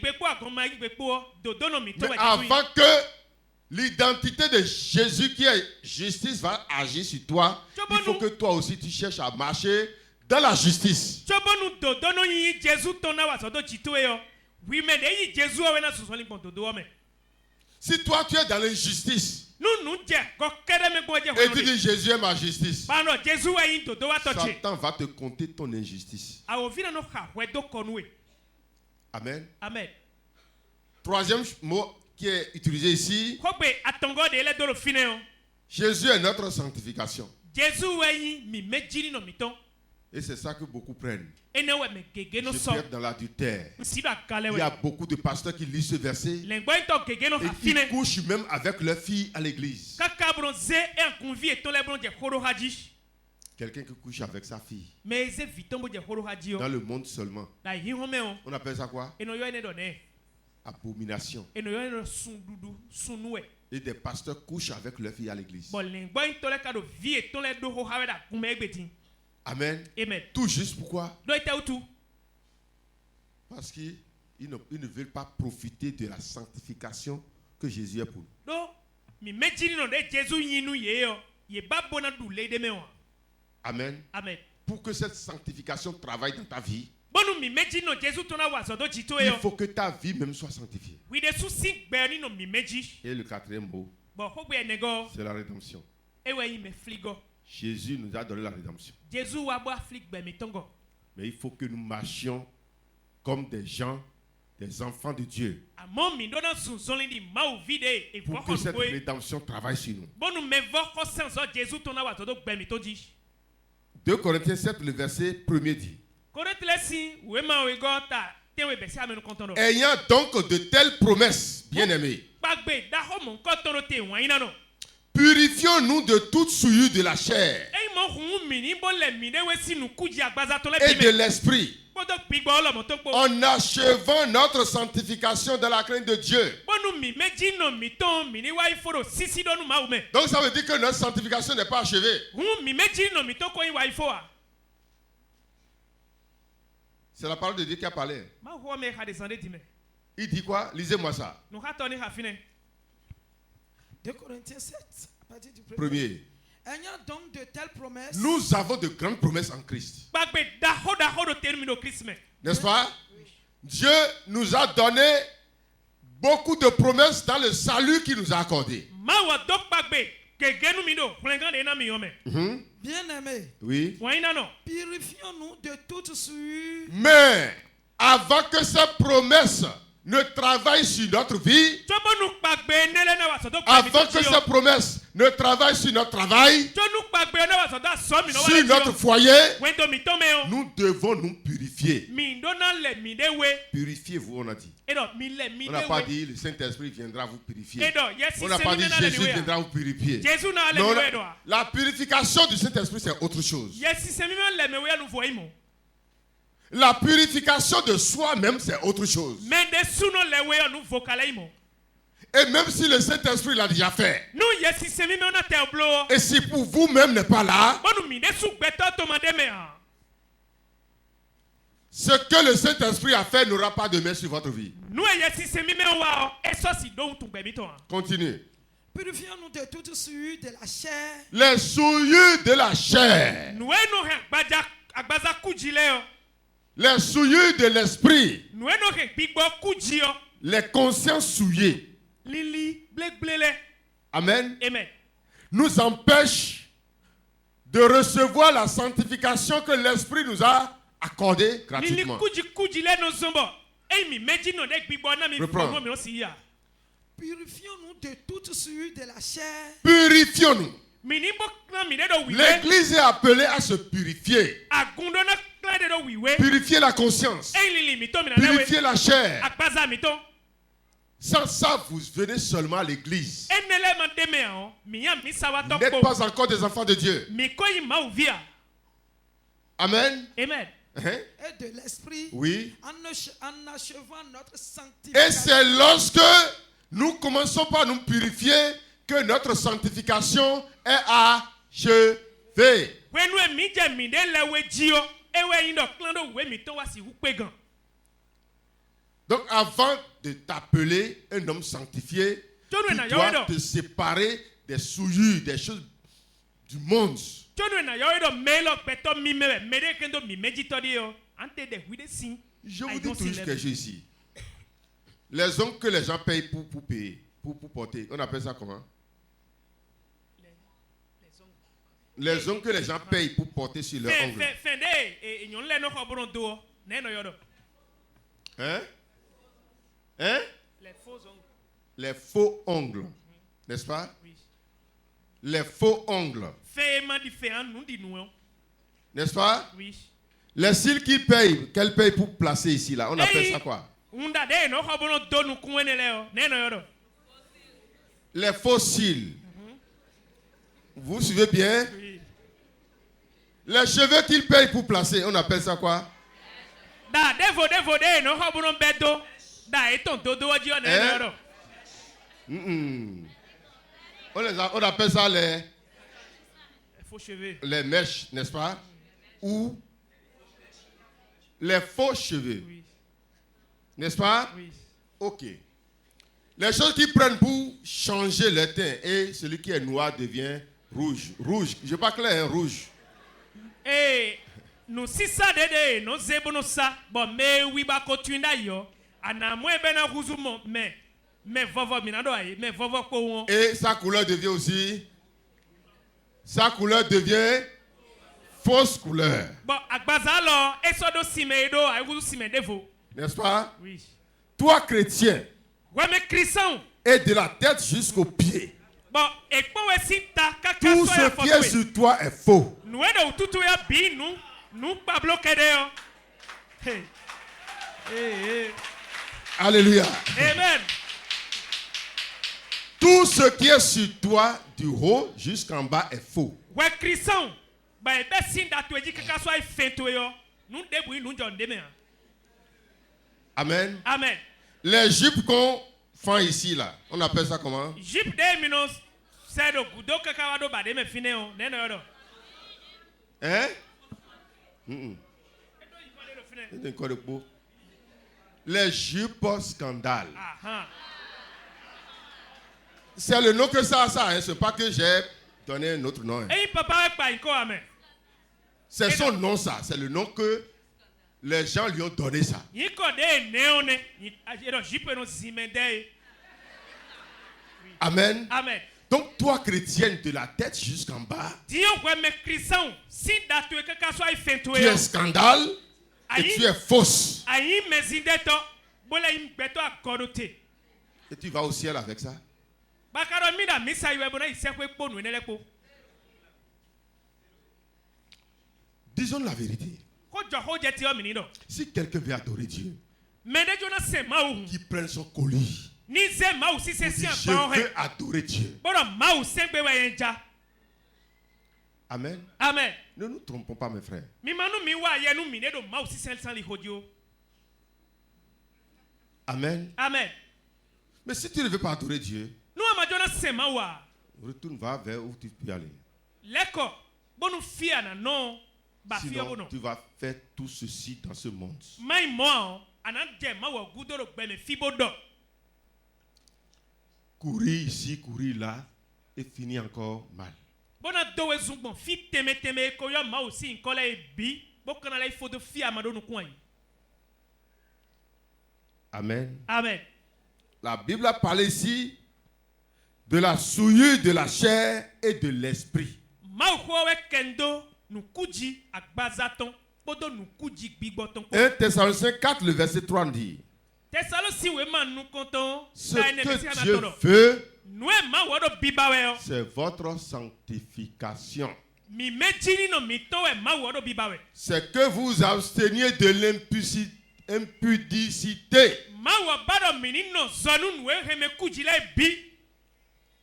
avant que l'identité de Jésus qui est justice va agir sur toi, il faut que toi aussi tu cherches à marcher dans la justice. Si toi tu es dans l'injustice et tu dis Jésus est ma justice, Satan va te compter ton injustice. Amen. Amen. Troisième mot qui est utilisé ici, Jésus est notre sanctification. Et c'est ça que beaucoup prennent. Je perds dans l'adultère. Il y a beaucoup de pasteurs qui lisent ce verset et qui couchent même avec leur fille à l'église. Quelqu'un qui couche avec sa fille dans le monde seulement. On appelle ça quoi? Abomination. Et des pasteurs couchent avec leur fille à l'église. Amen. Amen. Tout juste pourquoi? Parce qu'ils ils ne veulent pas profiter de la sanctification que Jésus est pour nous. Amen. Amen. Pour que cette sanctification travaille dans ta vie, il faut que ta vie même soit sanctifiée. Et le quatrième mot, c'est la rédemption. Jésus nous a donné la rédemption. Mais il faut que nous marchions comme des gens, des enfants de Dieu, pour que cette rédemption travaille sur nous. 2 Corinthiens 7, le verset 1er dit: ayant donc de telles promesses, bien-aimés, purifions-nous de toute souillure de la chair et de l'esprit, en achevant notre sanctification dans la crainte de Dieu. Donc ça veut dire que notre sanctification n'est pas achevée. C'est la parole de Dieu qui a parlé. Il dit quoi? Lisez-moi ça. 2 Corinthiens 7, à partir du premier. Ayant donc de telles promesses, nous avons de grandes promesses en Christ. N'est-ce pas? Oui. Dieu nous a donné beaucoup de promesses dans le salut qu'il nous a accordé. Bien-aimés, oui. Purifions-nous de toute souillure. Mais avant que ces promesses ne travaillent sur notre vie, avant que ces promesses ne travaillent sur notre travail, sur notre foyer, nous devons nous purifier. Purifiez-vous, on a dit. On n'a pas dit le Saint-Esprit viendra vous purifier. On n'a pas dit Jésus viendra vous purifier. Non, la purification du Saint-Esprit, c'est autre chose. La purification de soi-même, c'est autre chose. Et même si le Saint-Esprit l'a déjà fait, et si pour vous-même n'est pas là, ce que le Saint-Esprit a fait n'aura pas de main sur votre vie. Continue. Purifions-nous de toute souillure de la chair. Les souillures de la chair. Les souillures de l'esprit. Les consciences souillées. Amen. Amen. Nous empêchent de recevoir la sanctification que l'esprit nous a accordée gratuitement. Reprends. Purifions-nous de toute souillure de la chair. Purifions-nous. L'église est appelée à se purifier. Purifier la conscience. Purifier la chair. Sans ça, vous venez seulement à l'église. Vous n'êtes pas encore des enfants de Dieu. Amen. Amen. Et de l'esprit. Oui. En achevant notre sanctification. Et c'est lorsque nous commençons par nous purifier que notre sanctification est achevée. Donc avant de t'appeler un homme sanctifié, tu dois te séparer des souillures, des choses du monde. Je vous dis toujours quelque chose ici. Les ongles que les gens payent pour payer, pour porter, on appelle ça comment? Les ongles que les gens payent pour porter sur leurs ongles. Hein? Hein? Les faux ongles. Les faux ongles. N'est-ce pas? Oui. Les faux ongles. N'est-ce pas? Oui. Les cils qu'ils payent, qu'elles payent pour placer ici, là, on appelle ça quoi? Les faux cils. Vous suivez bien? Oui. Les cheveux qu'ils payent pour placer, on appelle ça quoi? On appelle ça les faux cheveux. Les mèches, n'est-ce pas? Ou les faux cheveux. Oui. N'est-ce pas? Oui. Ok. Les choses qui prennent pour changer le teint et celui qui est noir devient rouge. Rouge, je pas clair, hein, rouge. Eh, nous si ça dédé, nous zébono ça. Bon, mais oui, bah, continue yo. Ana moi ben na rouzumo, mais vovo minado aye, mais vovo ko. Et sa couleur devient aussi. Sa couleur devient fausse couleur. Bon, agbazalo, esodo simedo, ay rouzu simedevo. N'est-ce pas? Oui. Toi, chrétien, Ouais, mais Christian. et de la tête jusqu'aux pieds. Bon, et quoi si ta kaka Tout ce qui est sur toi est faux. nous aidons tout ya bi nous pas bloquer d'ailleurs. Hey. Hey. Alléluia. Amen. Tout ce qui est sur toi, du haut jusqu'en bas, est faux. Ouais, Christian. Bah, et ben si da tu dis que kaka soit fait toi yo, nous débrouille nous John demain. Amen. Amen. Les jupes qu'on fait ici, là, on appelle ça comment? Jip de minos, c'est de gudo kaka wado ba de me fine on, neno yo. Hein? Fine. Les jupes scandales. Ah. C'est le nom que ça a, hein? C'est pas que j'ai donné un autre nom. Hein. Et papa pas iko amen. C'est son nom, ça. C'est le nom que les gens lui ont donné ça. Iko de neone, iro jipe no zimende. Amen. Amen. Donc, toi, chrétienne, de la tête jusqu'en bas, Dieu ouais mais Christian, si da tu kaka soit fait toi tu es scandale et tu es fausse. Ayi mezindeto, bola im beto akorote. Et tu vas au ciel avec ça. Bakaro mi da misa iwe bona isekwe kpo nu enelepo. Disons la vérité. Ko jo ho je ti o mi ni do. Si quelqu'un veut adorer Dieu, Mede jona se mawu. qu'il prenne son colis. Ni ze mawu si se si Je anpa veux adorer Dieu. Bodo mawu se gbe wa yenja. Amen. Amen. Ne nous trompons pas, mes frères. Mi manu mi wa ye nu mi ne do mawu si sen san li hodio. Amen. Amen. Mais si tu ne veux pas adorer Dieu, Nu ama jona se mawa. retourne vers où tu peux aller. Leko bonu fia na no ba fia Sinon, bono. tu vas faire tout ceci dans ce monde. Mai mo anan je mawu gudoro gbe me fibodo. Courir ici, courir là, et finir encore mal. Bona dowe zungbon fi teme ko yo mawu si nkole e bi. Bokana la ifo do fia ma do nu kwa yi. Amen. Amen. La Bible a parlé ici de la souillure de la chair et de l'esprit. Mauwe kendo nukuji agbazaton bodo nukuji gbigboton. 1 Thessaloniciens 4, le verset 3 dit: Thessaloniciens we man nu konton ce que Dieu veut, nous ma wodo bibawe c'est votre sanctification. mi mejini no mi towe ma wodo bibawe. C'est que vous absteniez de l'impudicité. Ma wo bado mini no zonu nwe heme kuji la bi.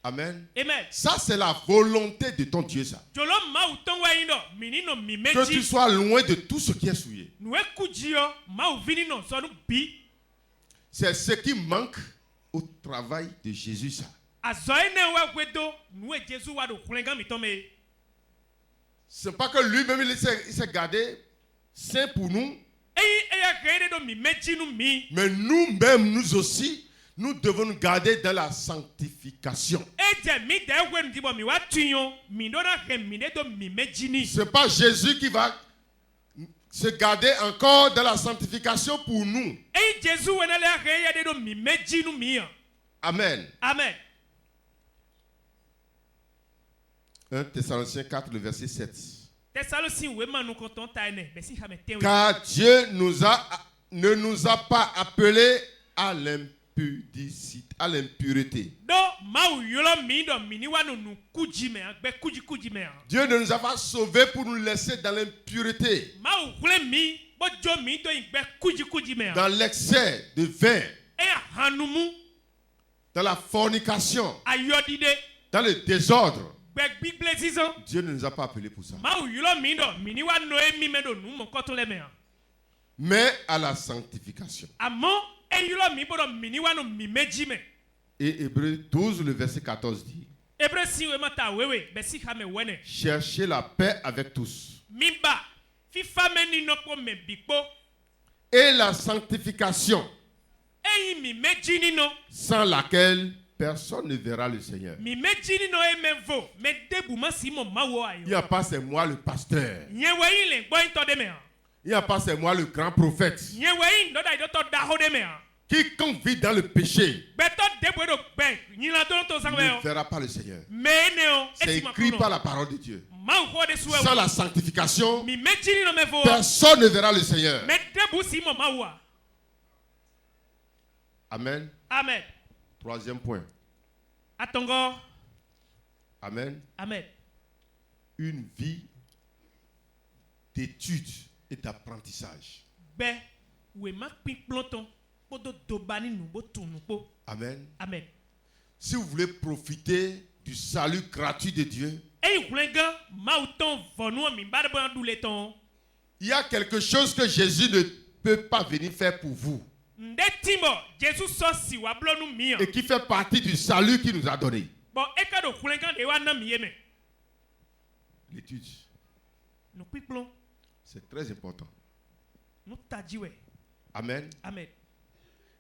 Amen. Amen. Ça, c'est la volonté de ton Dieu, ça. Jolo ma uton wa indo mini no mi meji. Que tu sois loin de tout ce qui est souillé. Nwe kuji yo ma uvini no zonu bi. C'est ce qui manque au travail de Jésus, ça. Azoine wa wedo nwe Jésus wa do kulenga mi tome. C'est pas que lui-même il s'est gardé saint pour nous. Mais nous-mêmes, nous aussi, nous devons nous garder dans la sanctification. C'est pas Jésus qui va se garder encore dans la sanctification pour nous. Amen. Amen. 1 Thessaloniciens 4, le verset 7. Car Dieu ne nous a pas appelés à l'impureté. Dieu ne nous a pas sauvés pour nous laisser dans l'impureté, dans l'excès de vin, dans la fornication, dans le désordre. Dieu ne nous a pas appelés pour ça. Mais à la sanctification. Et Hébreux 12, le verset 14 dit: cherchez la paix avec tous et la sanctification, sans laquelle personne ne verra le Seigneur. Il n'y a pas c'est moi le pasteur. Il n'y a pas c'est moi le grand prophète. Quiconque vit dans le péché ne verra pas le Seigneur. C'est écrit par la parole de Dieu. Sans la sanctification, personne ne verra le Seigneur. Amen. Amen. Troisième point. Amen. Amen. Une vie d'étude et d'apprentissage. Amen. Amen. Si vous voulez profiter du salut gratuit de Dieu, il y a quelque chose que Jésus ne peut pas venir faire pour vous. Et qui fait partie du salut qu'il nous a donné. L'étude. C'est très important. Amen. Amen.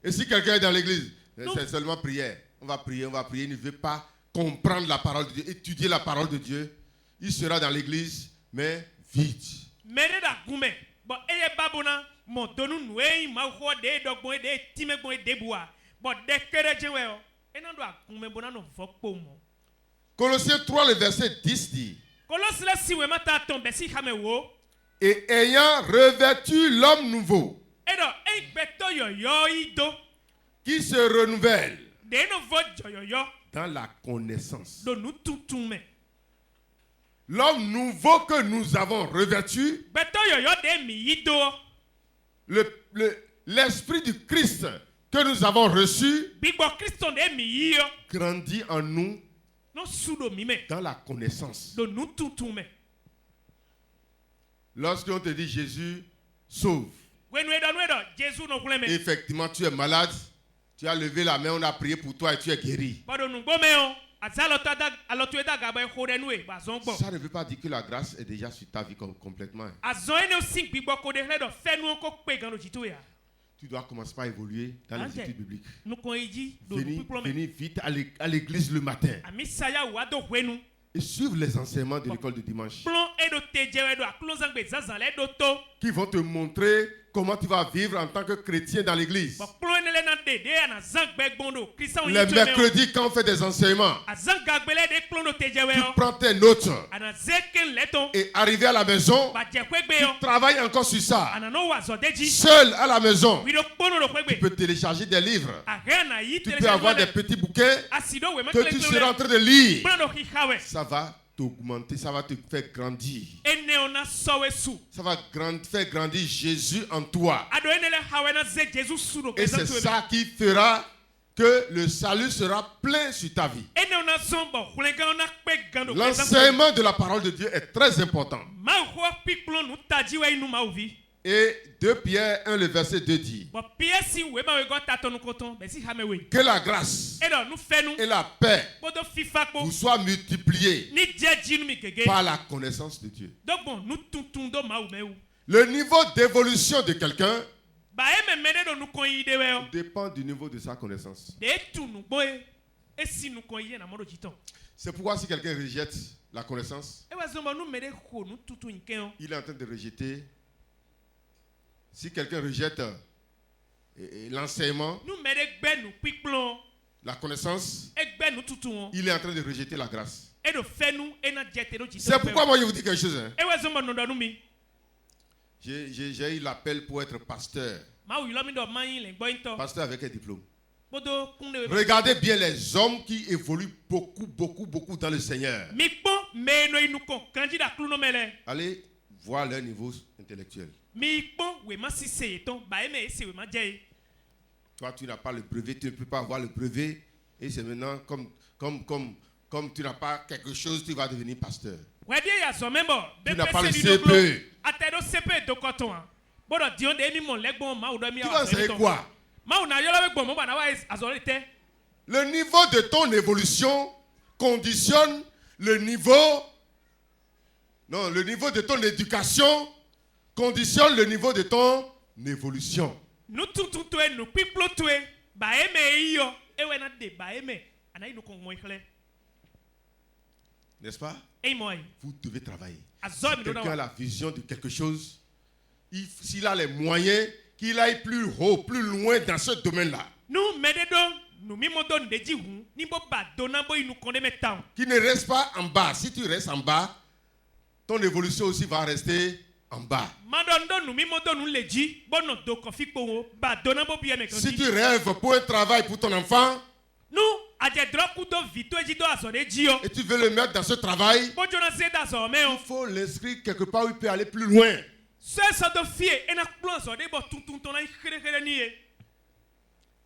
Et si quelqu'un est dans l'église, c'est seulement prière. On va prier. Il ne veut pas comprendre la parole de Dieu, étudier la parole de Dieu. Il sera dans l'église, mais vide. Colossiens 3, le verset 10 dit: et ayant revêtu l'homme nouveau, qui se renouvelle dans la connaissance. L'homme nouveau que nous avons revêtu, l'esprit du Christ que nous avons reçu, grandit en nous dans la connaissance. Lorsqu'on te dit Jésus sauve, effectivement tu es malade, tu as levé la main, on a prié pour toi et tu es guéri. Ça ne veut pas dire que la grâce est déjà sur ta vie complètement. Tu dois commencer par évoluer dans les études bibliques. Venir vite à l'église le matin et suivre les enseignements de l'école de dimanche qui vont te montrer comment tu vas vivre en tant que chrétien dans l'église. Les mercredis, quand on fait des enseignements, tu prends tes notes et arrivé à la maison, tu travailles encore sur ça. Seul à la maison, tu peux télécharger des livres. Tu peux avoir des petits bouquets que tu seras en train de lire. Ça va t'augmenter, ça va te faire grandir. Ça va faire grandir Jésus en toi. Et c'est ça qui fera que le salut sera plein sur ta vie. L'enseignement de la parole de Dieu est très important. Et 2 Pierre 1, le verset 2 dit: que la grâce et la paix vous soient multipliées par la connaissance de Dieu. Le niveau d'évolution de quelqu'un dépend du niveau de sa connaissance. C'est pourquoi si quelqu'un rejette la connaissance, il est en train de rejeter. Si quelqu'un rejette l'enseignement, la connaissance, il est en train de rejeter la grâce. C'est pourquoi moi je vous dis quelque chose. J'ai eu l'appel pour être pasteur. Pasteur avec un diplôme. Regardez bien les hommes qui évoluent beaucoup dans le Seigneur. Allez voir leur niveau intellectuel. Toi, tu n'as pas le brevet, tu ne peux pas avoir le brevet. Et c'est maintenant comme tu n'as pas quelque chose, tu vas devenir pasteur. Tu n'as pas le CPE. Tu vas enseigner quoi? Le niveau de ton évolution conditionne le niveau de ton éducation conditionne le niveau de ton évolution. N'est-ce pas? Vous devez travailler. Si quelqu'un a la vision de quelque chose, s'il a les moyens, qu'il aille plus haut, plus loin dans ce domaine-là. Qu'il ne reste pas en bas. Si tu restes en bas, ton évolution aussi va rester en bas. Si tu rêves pour un travail pour ton enfant, et tu veux le mettre dans ce travail, il faut l'inscrire quelque part où il peut aller plus loin.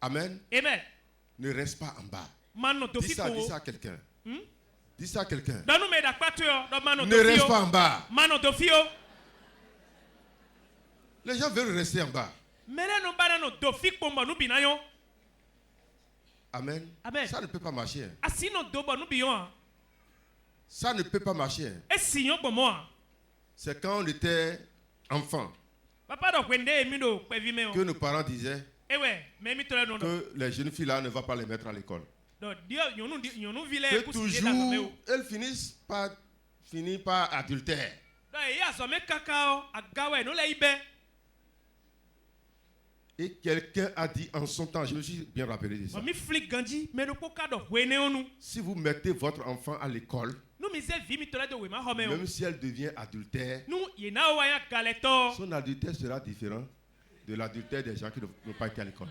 Amen. Amen. Ne reste pas en bas. Dis ça à quelqu'un. Dis ça à quelqu'un. Ne reste pas en bas. Les gens veulent rester en bas. Amen. Amen. Ça ne peut pas marcher. Hein. Ça ne peut pas marcher. C'est quand on était enfant que nos parents disaient que les jeunes filles là ne vont pas les mettre à l'école. Que toujours elles finissent par adultère. Et quelqu'un a dit en son temps, je me suis bien rappelé de ça. Si vous mettez votre enfant à l'école, même si elle devient adultère, son adultère sera différent de l'adultère des gens qui n'ont pas été à l'école.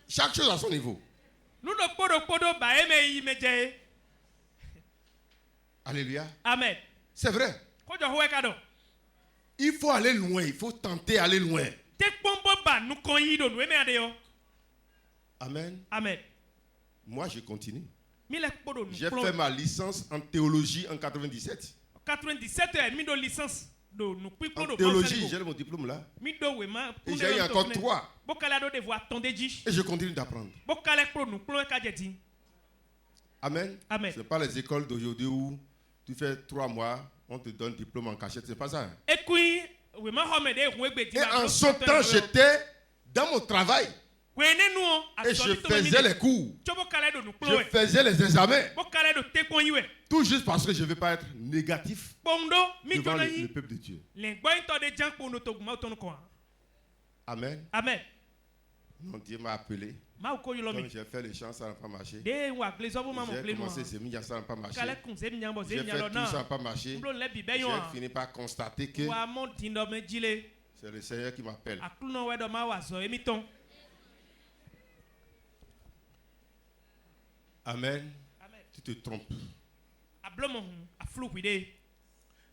Chaque chose à son niveau. Alléluia. Amen. C'est vrai. Il faut aller loin. Il faut tenter d'aller loin. Amen. Amen. Moi, je continue. J'ai fait ma licence en théologie en 97. En théologie, j'ai mon diplôme là. Et j'ai eu encore 3. Et je continue d'apprendre. Amen. Amen. Ce n'est pas les écoles d'aujourd'hui où tu fais 3 mois, on te donne diplôme en cachette. C'est pas ça. Et en ce temps, j'étais dans mon travail. Et je faisais les cours. Je faisais les examens. Tout juste parce que je ne veux pas être négatif devant le peuple de Dieu. Amen. Amen. Mon Dieu m'a appelé. Donc j'ai fait les chants, ça n'a pas marché. J'ai commencé ces médias, ça n'a pas marché. J'ai fait tout, ça n'a pas marché. J'ai fini par constater que c'est le Seigneur qui m'appelle. Amen. Tu te trompes.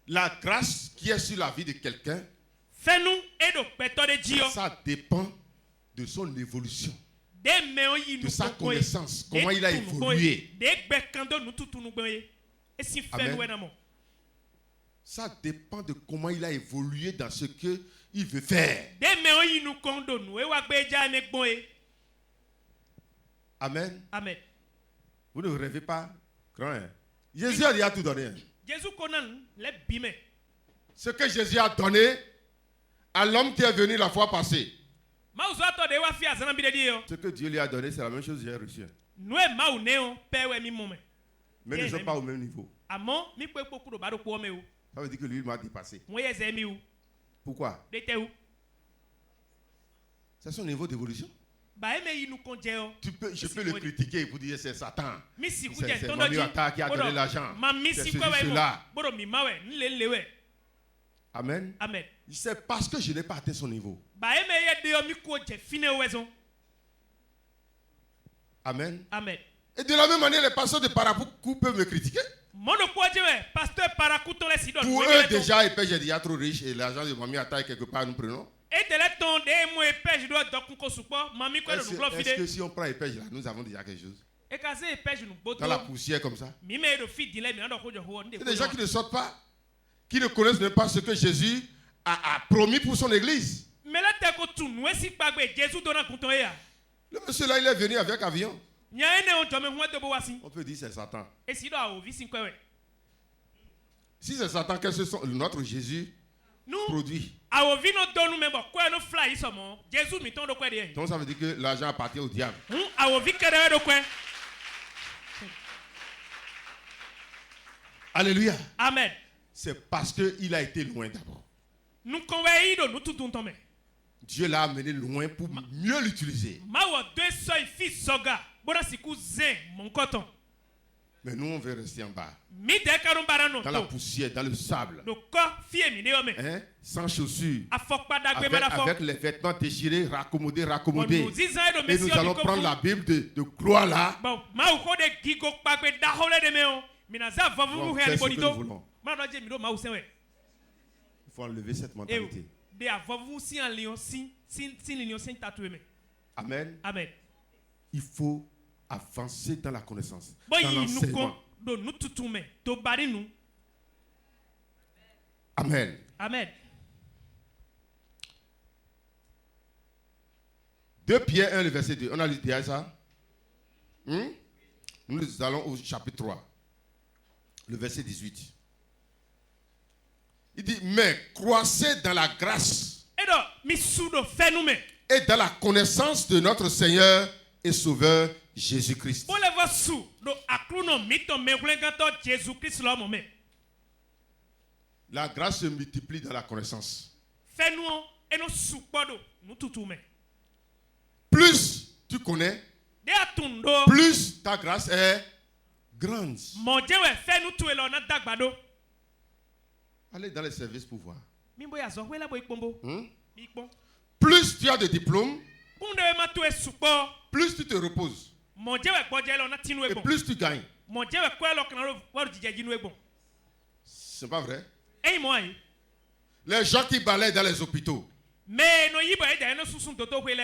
La grâce qui est sur la vie de quelqu'un, ça dépend de son évolution, de sa connaissance, comment il a évolué. Amen. Ça dépend de comment il a évolué dans ce qu'il veut faire. Amen. Amen. Vous ne rêvez pas grand. Hein? Jésus a déjà tout donné. Hein? Ce que Jésus a donné à l'homme qui est venu la fois passée. Ce que Dieu lui a donné, c'est la même chose que j'ai reçu. Mais ils ne sont pas au même niveau. Ça veut dire que lui m'a dépassé. Pourquoi? C'est son niveau d'évolution. Je peux le critiquer pour dire c'est Satan. C'est Manu Atta qui a donné l'argent. C'est cela. Amen. Amen. C'est parce que je n'ai pas atteint son niveau. Amen. Amen. Et de la même manière, les pasteurs de Parakou peuvent me critiquer. Pour eux, déjà, ils pêchent, j'ai déjà trop riche et l'argent de Mami Atta est quelque part, nous prenons. Est-ce que si on prend Épège là, nous avons déjà quelque chose? Dans la poussière comme ça. Il y a des gens qui ne sortent pas, qui ne connaissent même pas ce que Jésus a promis pour son église. Le monsieur là, il est venu avec avion. On peut dire c'est Satan. Si c'est Satan, qu'est-ce que notre Jésus produit? Donc ça veut dire que l'argent appartient au diable. Alléluia. Amen. C'est parce qu'il a été loin d'abord. Dieu l'a amené loin pour mieux l'utiliser. Mais nous, on veut rester en bas. Dans la poussière, dans le sable. Hein? Sans chaussures. Avec les vêtements déchirés, raccommodés. Et nous allons prendre la Bible de croix là. Bon, faire ce que nous voulons. Il faut enlever cette mentalité. Amen. Amen. Il faut avancer dans la connaissance. Dans l'enseignement. Amen. Amen. 2 Pierre 1, le verset 2. On a lu déjà ça? Nous allons au chapitre 3. Le verset 18. Il dit, mais croissez dans la grâce et dans la connaissance de notre Seigneur et Sauveur Jésus-Christ. La grâce se multiplie dans la connaissance. Plus tu connais, plus ta grâce est grande. Allez dans les services pour voir. Plus tu as de diplômes, plus tu te reposes. Et plus tu gagnes. C'est pas vrai? Les gens qui balayent dans les hôpitaux. Et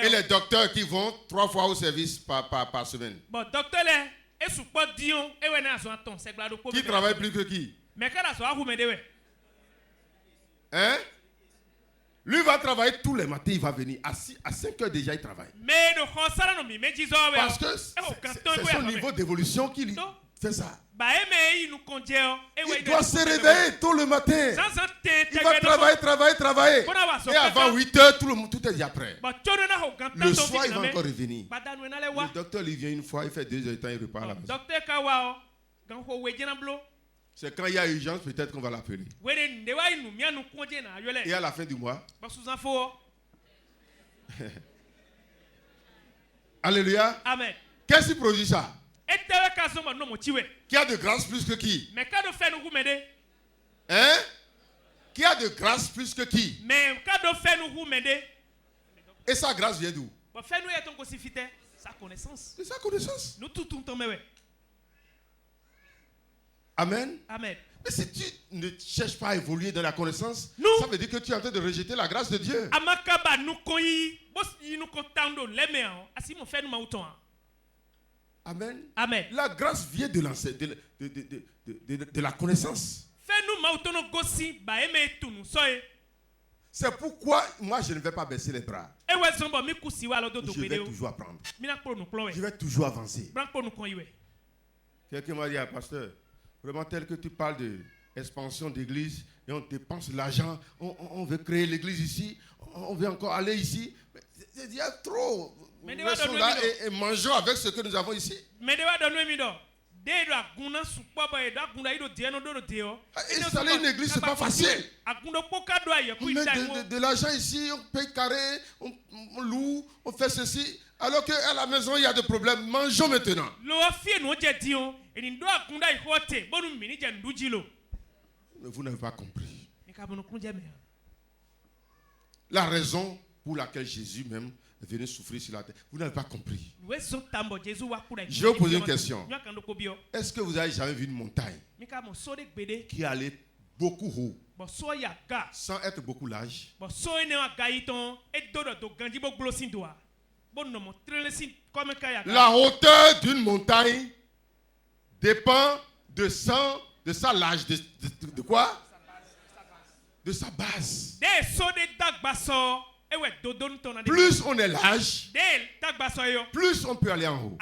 les docteurs qui vont 3 fois au service par semaine. Qui travaille plus que qui? Hein? Lui va travailler tous les matins, il va venir. À 5 heures déjà, il travaille. Parce que c'est son niveau d'évolution qui lui fait ça. Il doit se réveiller tôt le matin. Il va travailler. Et avant 8 heures, tout est déjà prêt. Le soir, il va encore revenir. Le docteur lui vient une fois, il fait 2 heures de temps, il repart à la maison. C'est quand il y a urgence, peut-être qu'on va l'appeler. Et à la fin du mois. Alléluia. Amen. Qu'est-ce qui produit ça? Qui a de grâce plus que qui? Hein? Qui a de grâce plus que qui? Et sa grâce vient d'où? Sa connaissance. C'est sa connaissance. Nous tout. Amen. Amen. Mais si tu ne cherches pas à évoluer dans la connaissance, ça veut dire que tu es en train de rejeter la grâce de Dieu. Amen. Amen. La grâce vient de la connaissance. C'est pourquoi moi je ne vais pas baisser les bras. Je vais toujours apprendre. Je vais toujours avancer. Quelqu'un m'a dit, pasteur, vraiment tel que tu parles d'expansion d'église et on dépense l'argent, on veut créer l'église ici, on veut encore aller ici. Mais il y a trop. Restons là et mangeons avec ce que nous avons ici. Installer une église, c'est pas facile. On met de l'argent ici, on paye carré, on loue, on fait ceci. Alors qu'à la maison, il y a des problèmes. Mangeons maintenant. Mais vous n'avez pas compris. La raison pour laquelle Jésus même est venu souffrir sur la terre. Vous n'avez pas compris. Je vais vous poser une question. Est-ce que vous avez jamais vu une montagne qui allait beaucoup haut sans être beaucoup large? La hauteur d'une montagne dépend de sa large, de quoi? De sa base. Plus on est large, plus on peut aller en haut.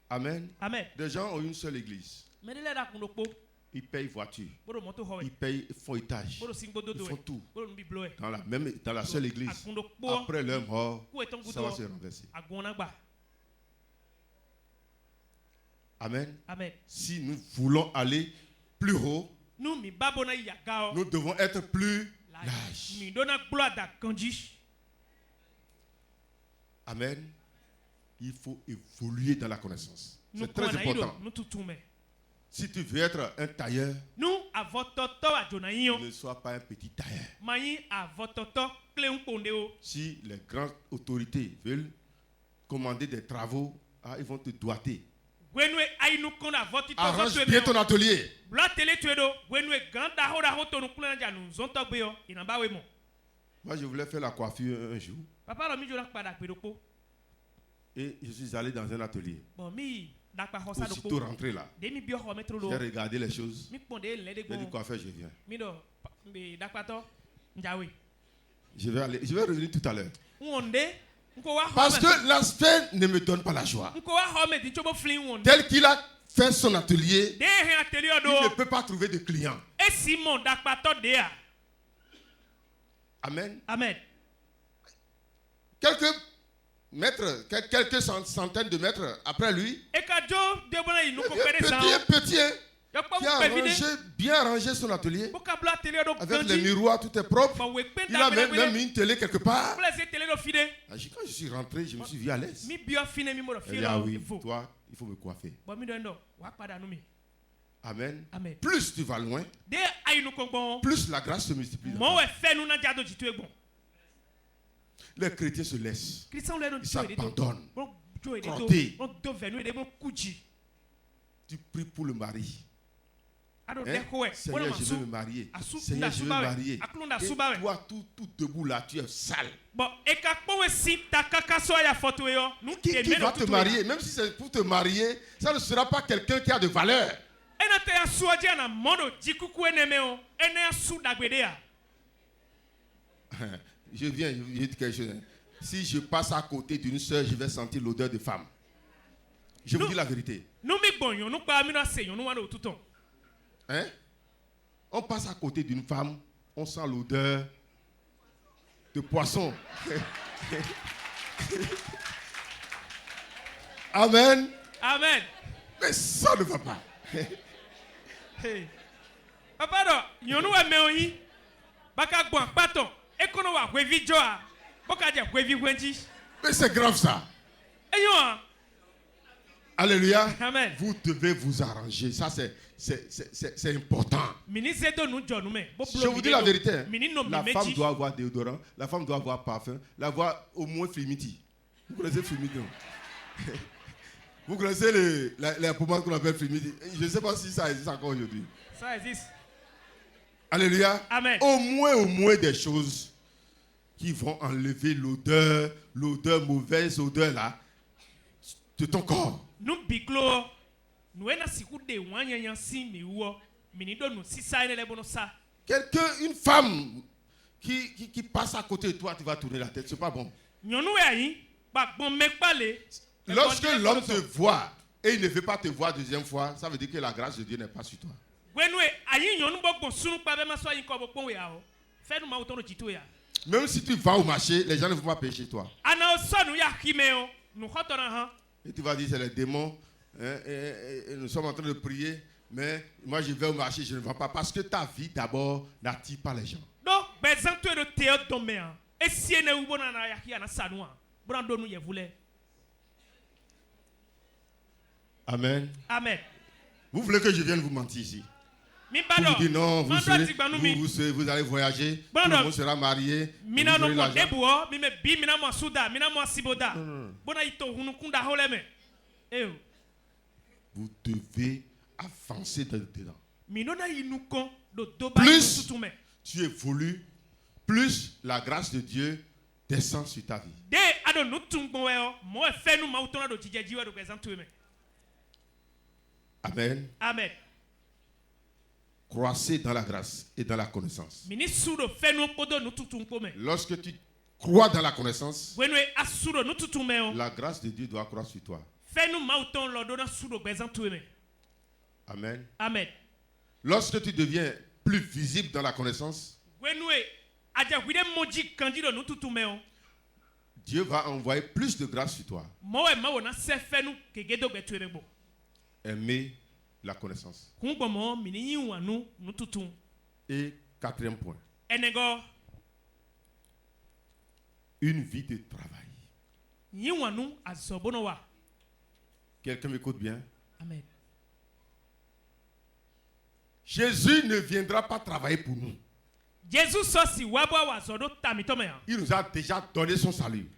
Amen. Amen. Des gens ont une seule église. Ils payent voiture. Ils payent feuilletage. Ils font tout. Dans la seule église. Après leur mort, ça va se renverser. Amen. Amen. Si nous voulons aller plus haut, nous devons être plus larges. Amen. Il faut évoluer dans la connaissance. C'est très important. Si tu veux être un tailleur, ne sois pas un petit tailleur. Si les grandes autorités veulent commander des travaux, ils vont te doiter. Arrange bien ton atelier. Moi, je voulais faire la coiffure un jour. Et je suis allé dans un atelier. Aussitôt rentré là, j'ai regardé les choses. J'ai dit coiffeur, je viens. Je vais revenir tout à l'heure. Parce que l'aspect ne me donne pas la joie. Tel qu'il a fait son atelier, il ne peut pas trouver de clients. Amen. Amen. Quelques centaines de mètres après lui, petit, qui a bien arrangé son atelier. Avec les miroirs, tout est propre. Il a même mis une télé quelque part. Quand je suis rentré, je me suis vu à l'aise. Il dit, ah oui, toi, il faut me coiffer. Amen. Plus tu vas loin, plus la grâce se multiplie. Les chrétiens se laissent. Ils s'abandonnent. Tu pries pour le mari. Seigneur, je veux me marier. Seigneur, je veux me marier. Et toi, tout debout là, tu es sale. Qui va te marier? Même si c'est pour te marier, ça ne sera pas quelqu'un qui a de valeur. Je viens, je dis quelque chose. Si je passe à côté d'une soeur, je vais sentir l'odeur de femme. Je vous dis la vérité. Hein? On passe à côté d'une femme, on sent l'odeur de poisson. Amen. Amen. Mais ça ne va pas. Papa, mais c'est grave ça. Alléluia. Amen. Vous devez vous arranger. Ça, c'est important. Je vous dis la vérité. La femme doit avoir déodorant. La femme doit avoir parfum. La voix au moins Flimiti. Vous connaissez Flimiti? Vous connaissez les pommades qu'on appelle Flimiti? Je ne sais pas si ça existe encore aujourd'hui. Ça existe. Alléluia. Amen. Au moins des choses qui vont enlever l'odeur mauvaise odeur là de ton corps. Une femme qui passe à côté de toi, tu vas tourner la tête, c'est pas bon. Lorsque l'homme te voit et il ne veut pas te voir deuxième fois, ça veut dire que la grâce de Dieu n'est pas sur toi. Même si tu vas au marché, les gens ne vont pas payer chez toi. Et tu vas dire, c'est les démons. Nous sommes en train de prier, mais moi je vais au marché, je ne vends pas. Parce que ta vie d'abord n'attire pas les gens. Amen. Amen. Vous voulez que je vienne vous mentir ici? Vous dites non, vous allez voyager, tout le monde sera marié. Vous devez avancer dedans. Plus tu évolues, plus la grâce de Dieu descend sur ta vie. Amen. Amen. Croissez dans la grâce et dans la connaissance. Lorsque tu crois dans la connaissance, la grâce de Dieu doit croître sur toi. Amen. Amen. Lorsque tu deviens plus visible dans la connaissance, Dieu va envoyer plus de grâce sur toi. Aimer la connaissance. Et quatrième point. Une vie de travail. Quelqu'un m'écoute bien? Amen. Jésus ne viendra pas travailler pour nous. Il nous a déjà donné son salut.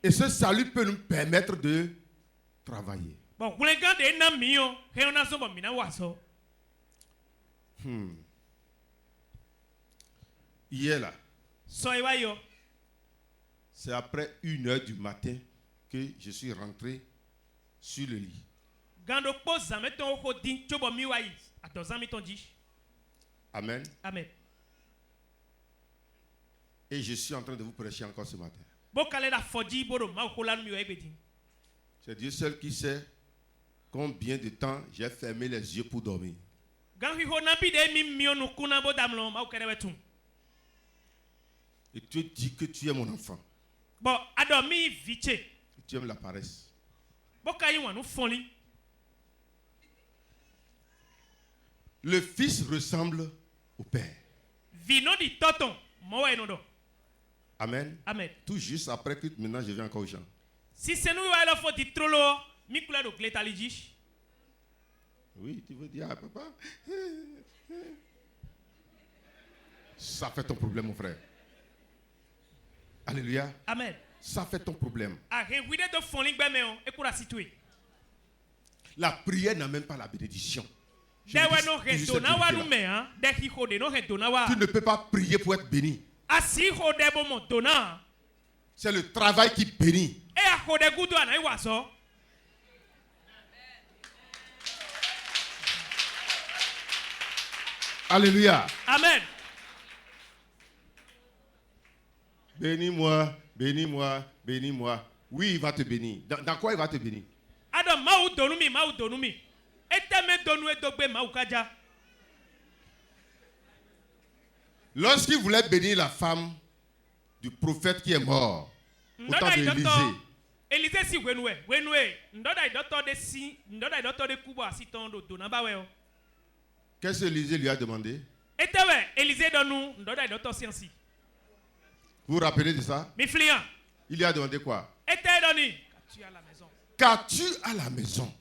Et ce salut peut nous permettre de travailler. Hier là, c'est après 1h du matin que je suis rentré sur le lit. Amen. Amen. Et je suis en train de vous prêcher encore ce matin. C'est Dieu seul qui sait combien de temps j'ai fermé les yeux pour dormir. Et tu dis que tu es mon enfant. Tu aimes la paresse. Le fils ressemble au père. Amen. Amen. Tout juste après que maintenant je viens encore aux gens. Si c'est nous, oui, tu veux dire, ah, papa. Ça fait ton problème, mon frère. Alléluia. Amen. Ça fait ton problème. La prière n'amène pas la bénédiction. Tu ne peux pas prier pour être béni. C'est le travail qui bénit. Alléluia. Amen. Bénis-moi, bénis-moi, bénis-moi. Oui, il va te bénir. Dans quoi il va te bénir? Lorsqu'il voulait bénir la femme du prophète qui est mort, au temps d'Élisée, qu'est-ce que Élisée lui a demandé? Vous vous rappelez de ça? Il lui a demandé quoi? Qu'as-tu à la maison?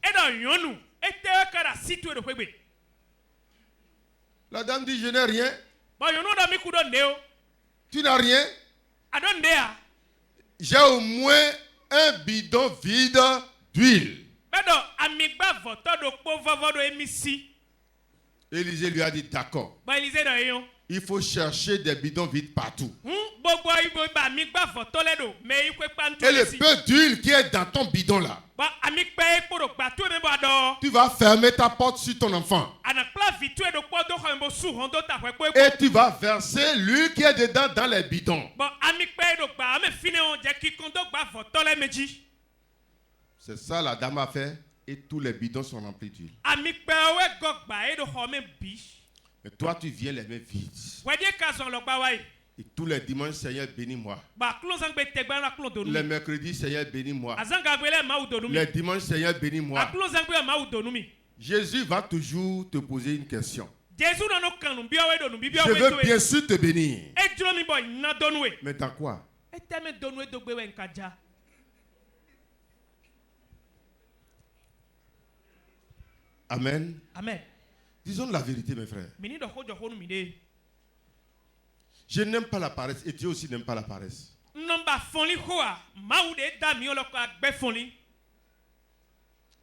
La dame dit, je n'ai rien. Tu n'as rien? J'ai au moins un bidon vide d'huile. Élisée lui a dit, d'accord. Il faut chercher des bidons vides partout. Et le peu d'huile qui est dans ton bidon là, tu vas fermer ta porte sur ton enfant. Et tu vas verser l'huile qui est dedans dans les bidons. C'est ça la dame a fait. Et tous les bidons sont remplis d'huile. Mais toi, tu viens les mains vides. Et tous les dimanches, Seigneur, bénis-moi. Les mercredis, Seigneur, bénis-moi. Les dimanches, Seigneur, bénis-moi. Jésus va toujours te poser une question. Je veux bien sûr te bénir. Mais dans quoi? Amen. Amen. Disons la vérité, mes frères. Je n'aime pas la paresse et Dieu aussi n'aime pas la paresse.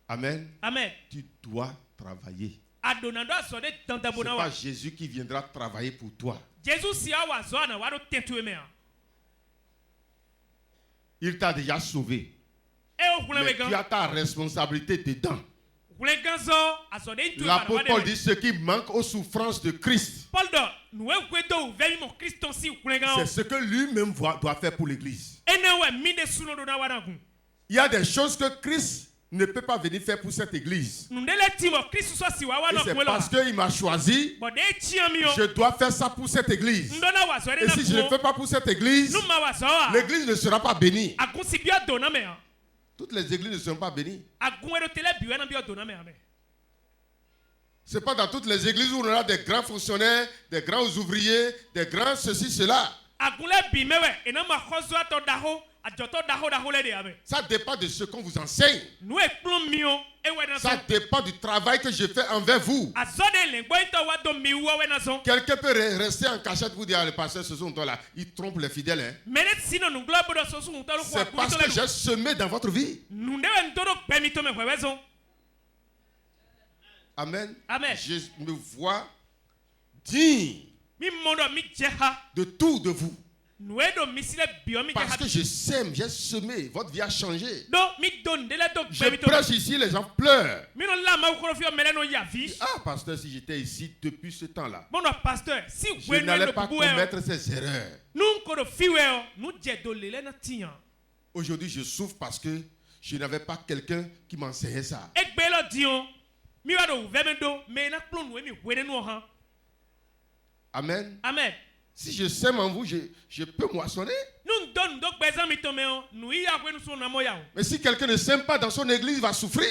Amen. Amen. Tu dois travailler. Ce n'est pas Jésus qui viendra travailler pour toi. Il t'a déjà sauvé. Mais tu as ta responsabilité dedans. L'apôtre Paul dit ce qui manque aux souffrances de Christ. C'est ce que lui-même doit faire pour l'église. Il y a des choses que Christ ne peut pas venir faire pour cette église. Et c'est parce qu'il m'a choisi, je dois faire ça pour cette église. Et si je ne le fais pas pour cette église, l'église ne sera pas bénie. Toutes les églises ne seront pas bénies. Ce n'est pas dans toutes les églises où on aura des grands fonctionnaires, des grands ouvriers, des grands ceci, cela. Ça dépend de ce qu'on vous enseigne. Ça dépend du travail que je fais envers vous. Quelqu'un peut rester en cachette pour dire, le pasteur, ce sont toi là. Il trompe les fidèles. Hein. C'est parce que j'ai semé dans votre vie. Amen. Amen. Je me vois digne de tout de vous. Parce que je sème, j'ai semé, votre vie a changé. Je prêche ici, les gens pleurent. Ah, pasteur, si j'étais ici depuis ce temps-là, je n'allais pas commettre ces erreurs. Aujourd'hui, je souffre parce que je n'avais pas quelqu'un qui m'enseignait ça. Amen. Amen. Si je sème en vous, je peux moissonner. Mais si quelqu'un ne sème pas dans son église, il va souffrir.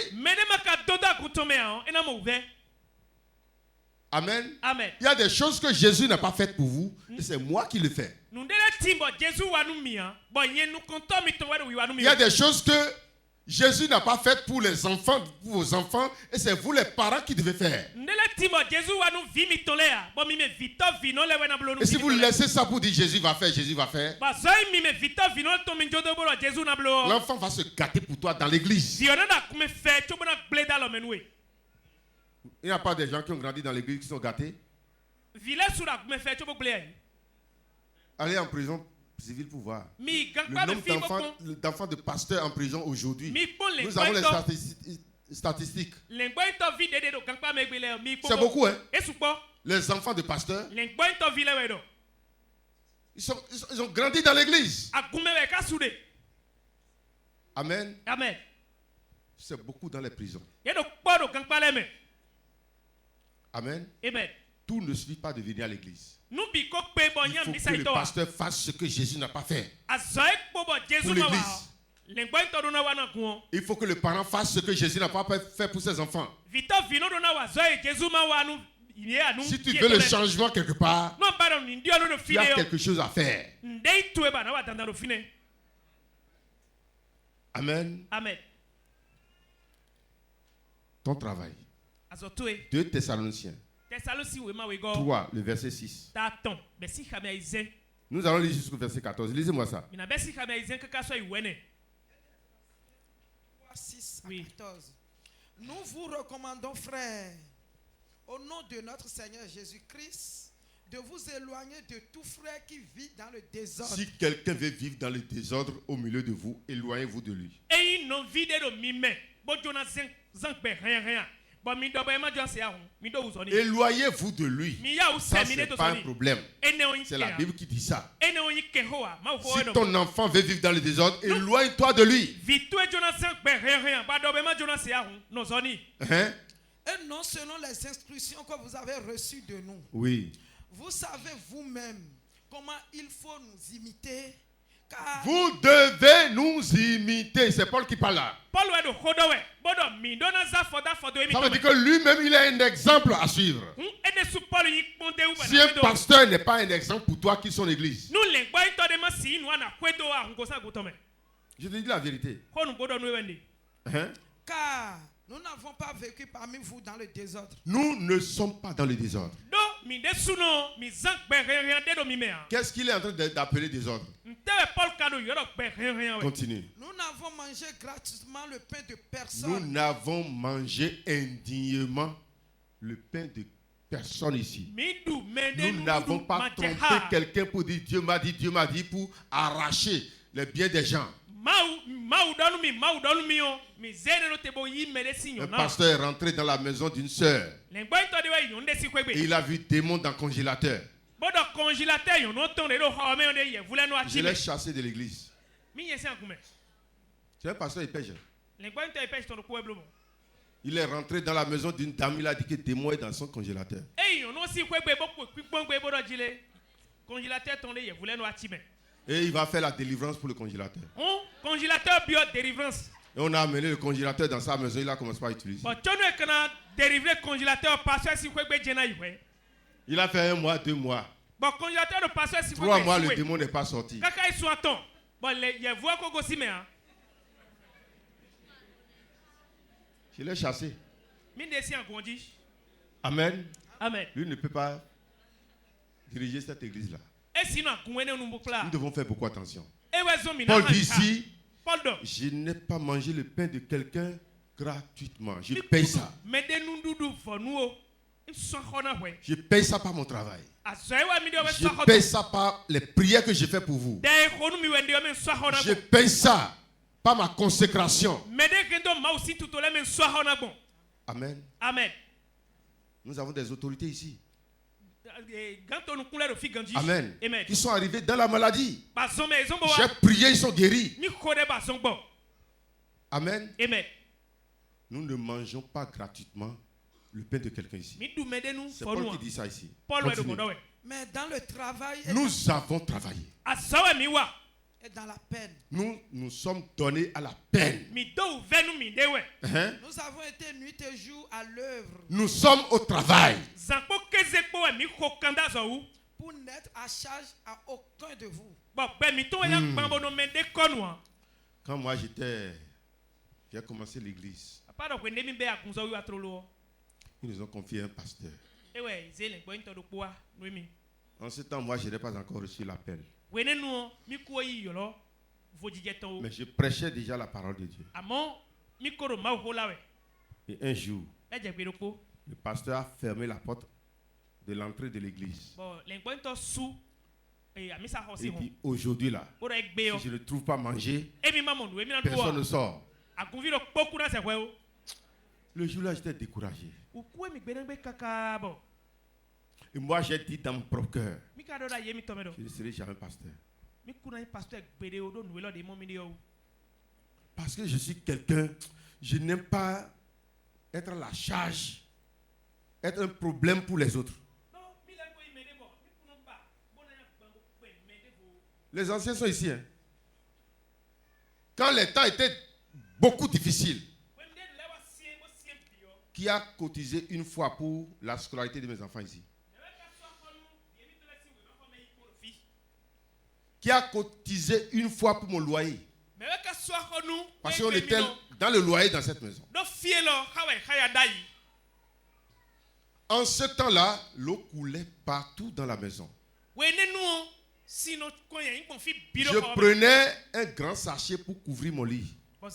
Amen. Amen. Il y a des choses que Jésus n'a pas faites pour vous, et c'est moi qui le fais. Il y a des choses que Jésus n'a pas faites pour les enfants, pour vos enfants, et c'est vous les parents qui devez faire. Et si vous laissez ça pour dire Jésus va faire, l'enfant va se gâter pour toi dans l'église. Il n'y a pas des gens qui ont grandi dans l'église qui sont gâtés. Allez en prison civile pour voir. Le nombre d'enfants de pasteurs en prison aujourd'hui. Nous avons les statistiques. C'est beaucoup, hein? Les enfants de pasteurs, ils ont grandi dans l'église. Amen. Amen. C'est beaucoup dans les prisons. Amen. Amen. Tout ne suffit pas de venir à l'église. Il faut que le pasteur fasse ce que Jésus n'a pas fait pour l'église. Il faut que le parent fasse ce que Jésus n'a pas fait pour ses enfants. Si tu veux le changement quelque part, il y a quelque chose à faire. Amen. Amen. Ton travail. 2 Thessaloniciens 3, le verset 6. Nous allons lire jusqu'au verset 14. Lisez-moi ça. 6 à 14. Nous vous recommandons, frères, au nom de notre Seigneur Jésus-Christ, de vous éloigner de tout frère qui vit dans le désordre. Si quelqu'un veut vivre dans le désordre au milieu de vous, éloignez-vous de lui. Éloignez-vous de lui. Ça, ce n'est pas un problème. C'est la Bible qui dit ça. Si ton enfant veut vivre dans le désordre, éloigne-toi de lui. Hein? Et non selon les instructions que vous avez reçues de nous. Oui. Vous savez vous-même comment il faut nous imiter. Vous devez nous imiter. C'est Paul qui parle là. Ça veut dire que lui-même, il est un exemple à suivre. Si un pasteur n'est pas un exemple pour toi, qui sont l'église? Je te dis la vérité. Hein? Car nous n'avons pas vécu parmi vous dans le désordre. Nous ne sommes pas dans le désordre. Qu'est-ce qu'il est en train d'appeler désordre? Continue. Nous n'avons mangé gratuitement le pain de personne. Nous n'avons mangé indignement le pain de personne ici. Nous n'avons pas trompé quelqu'un pour dire Dieu m'a dit pour arracher les biens des gens. Un pasteur est rentré dans la maison d'une sœur et il a vu des démons dans le congélateur. Je l'ai chassé de l'église. C'est un pasteur, il pêche. L'enquête il pêche ton pueblo. Il est rentré dans la maison d'une dame, il a dit que des mois dans son congélateur. Et on aussi congélateur tombé, il voulait nous attimer. Et il va faire la délivrance pour le congélateur. Congélateur bio délivrance. Et on a amené le congélateur dans sa maison, il a commencé à utiliser. Bon, tu as dérivé le congélateur parce que si vous avez il a fait 1 mois, 2 mois. Bon, congélateur de parce que si 3 mois, le démon n'est pas sorti. Quand ils sont à temps, bon, il y a voix qu'on gosse mais hein. Je l'ai chassé. Amen. Amen. Lui ne peut pas diriger cette église-là. Nous devons faire beaucoup attention. Paul dit ici, je n'ai pas mangé le pain de quelqu'un gratuitement. Je paye ça. Je paye ça par mon travail. Je paye ça par les prières que je fais pour vous. Je paye ça par ma consécration. Amen. Amen. Nous avons des autorités ici. Amen. Amen. Ils sont arrivés dans la maladie. J'ai prié, ils sont guéris. Amen. Amen. Nous ne mangeons pas gratuitement le pain de quelqu'un ici. C'est Paul qui dit ça ici. Mais dans le travail, nous avons travaillé. Et dans la peine. Nous sommes donnés à la peine. Nous avons été nuit et jour à l'œuvre. Nous sommes au travail. Pour n'être à charge à aucun de vous. Quand moi j'ai commencé l'église, ils nous ont confié un pasteur. En ce temps, moi je n'ai pas encore reçu l'appel. Mais je prêchais déjà la parole de Dieu. Et un jour, le pasteur a fermé la porte de l'entrée de l'église. Et puis aujourd'hui là, si je ne trouve pas manger, personne ne sort. Le jour là, j'étais découragé. Et moi, j'ai dit dans mon propre cœur, je ne serai jamais pasteur. Parce que je suis quelqu'un, je n'aime pas être à la charge, être un problème pour les autres. Les anciens sont ici. Hein. Quand les temps étaient beaucoup difficiles, qui a cotisé une fois pour la scolarité de mes enfants ici? Qui a cotisé une fois pour mon loyer? Parce qu'on était dans le loyer dans cette maison. En ce temps-là, l'eau coulait partout dans la maison. Je prenais un grand sachet pour couvrir mon lit. Mais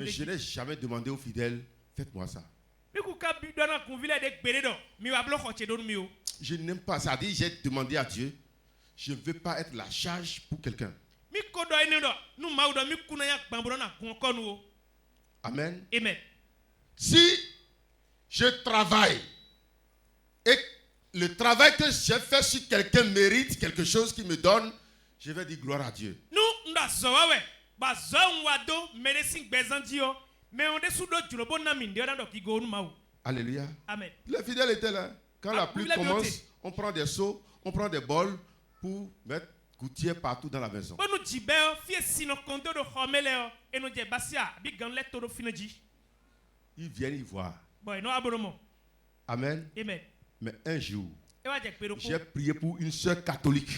je n'ai jamais demandé aux fidèles, faites-moi ça. Je n'aime pas ça. Ça dit, j'ai demandé à Dieu, je ne veux pas être la charge pour quelqu'un. Amen. Amen. Si je travaille et le travail que j'ai fait sur quelqu'un mérite quelque chose qui me donne, je vais dire gloire à Dieu. Alléluia. Amen. Les fidèles étaient là. Quand la pluie commence, on prend des seaux, on prend des bols pour mettre gouttières partout dans la maison. Ils viennent y voir. Amen. Amen. Mais un jour, j'ai prié pour une sœur catholique.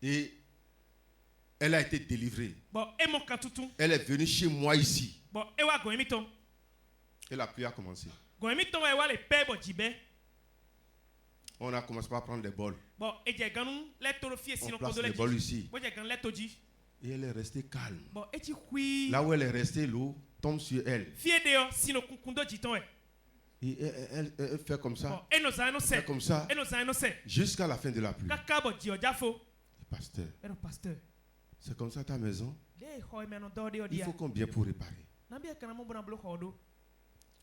Et elle a été délivrée. Elle est venue chez moi ici. Et la pluie a commencé. On a commencé par prendre des bols. On place les bols ici. Et elle est restée calme. Là où elle est restée, l'eau tombe sur elle. Et elle fait comme ça. Fait comme ça. Jusqu'à la fin de la pluie. Pasteur, c'est comme ça ta maison? Il faut combien pour réparer?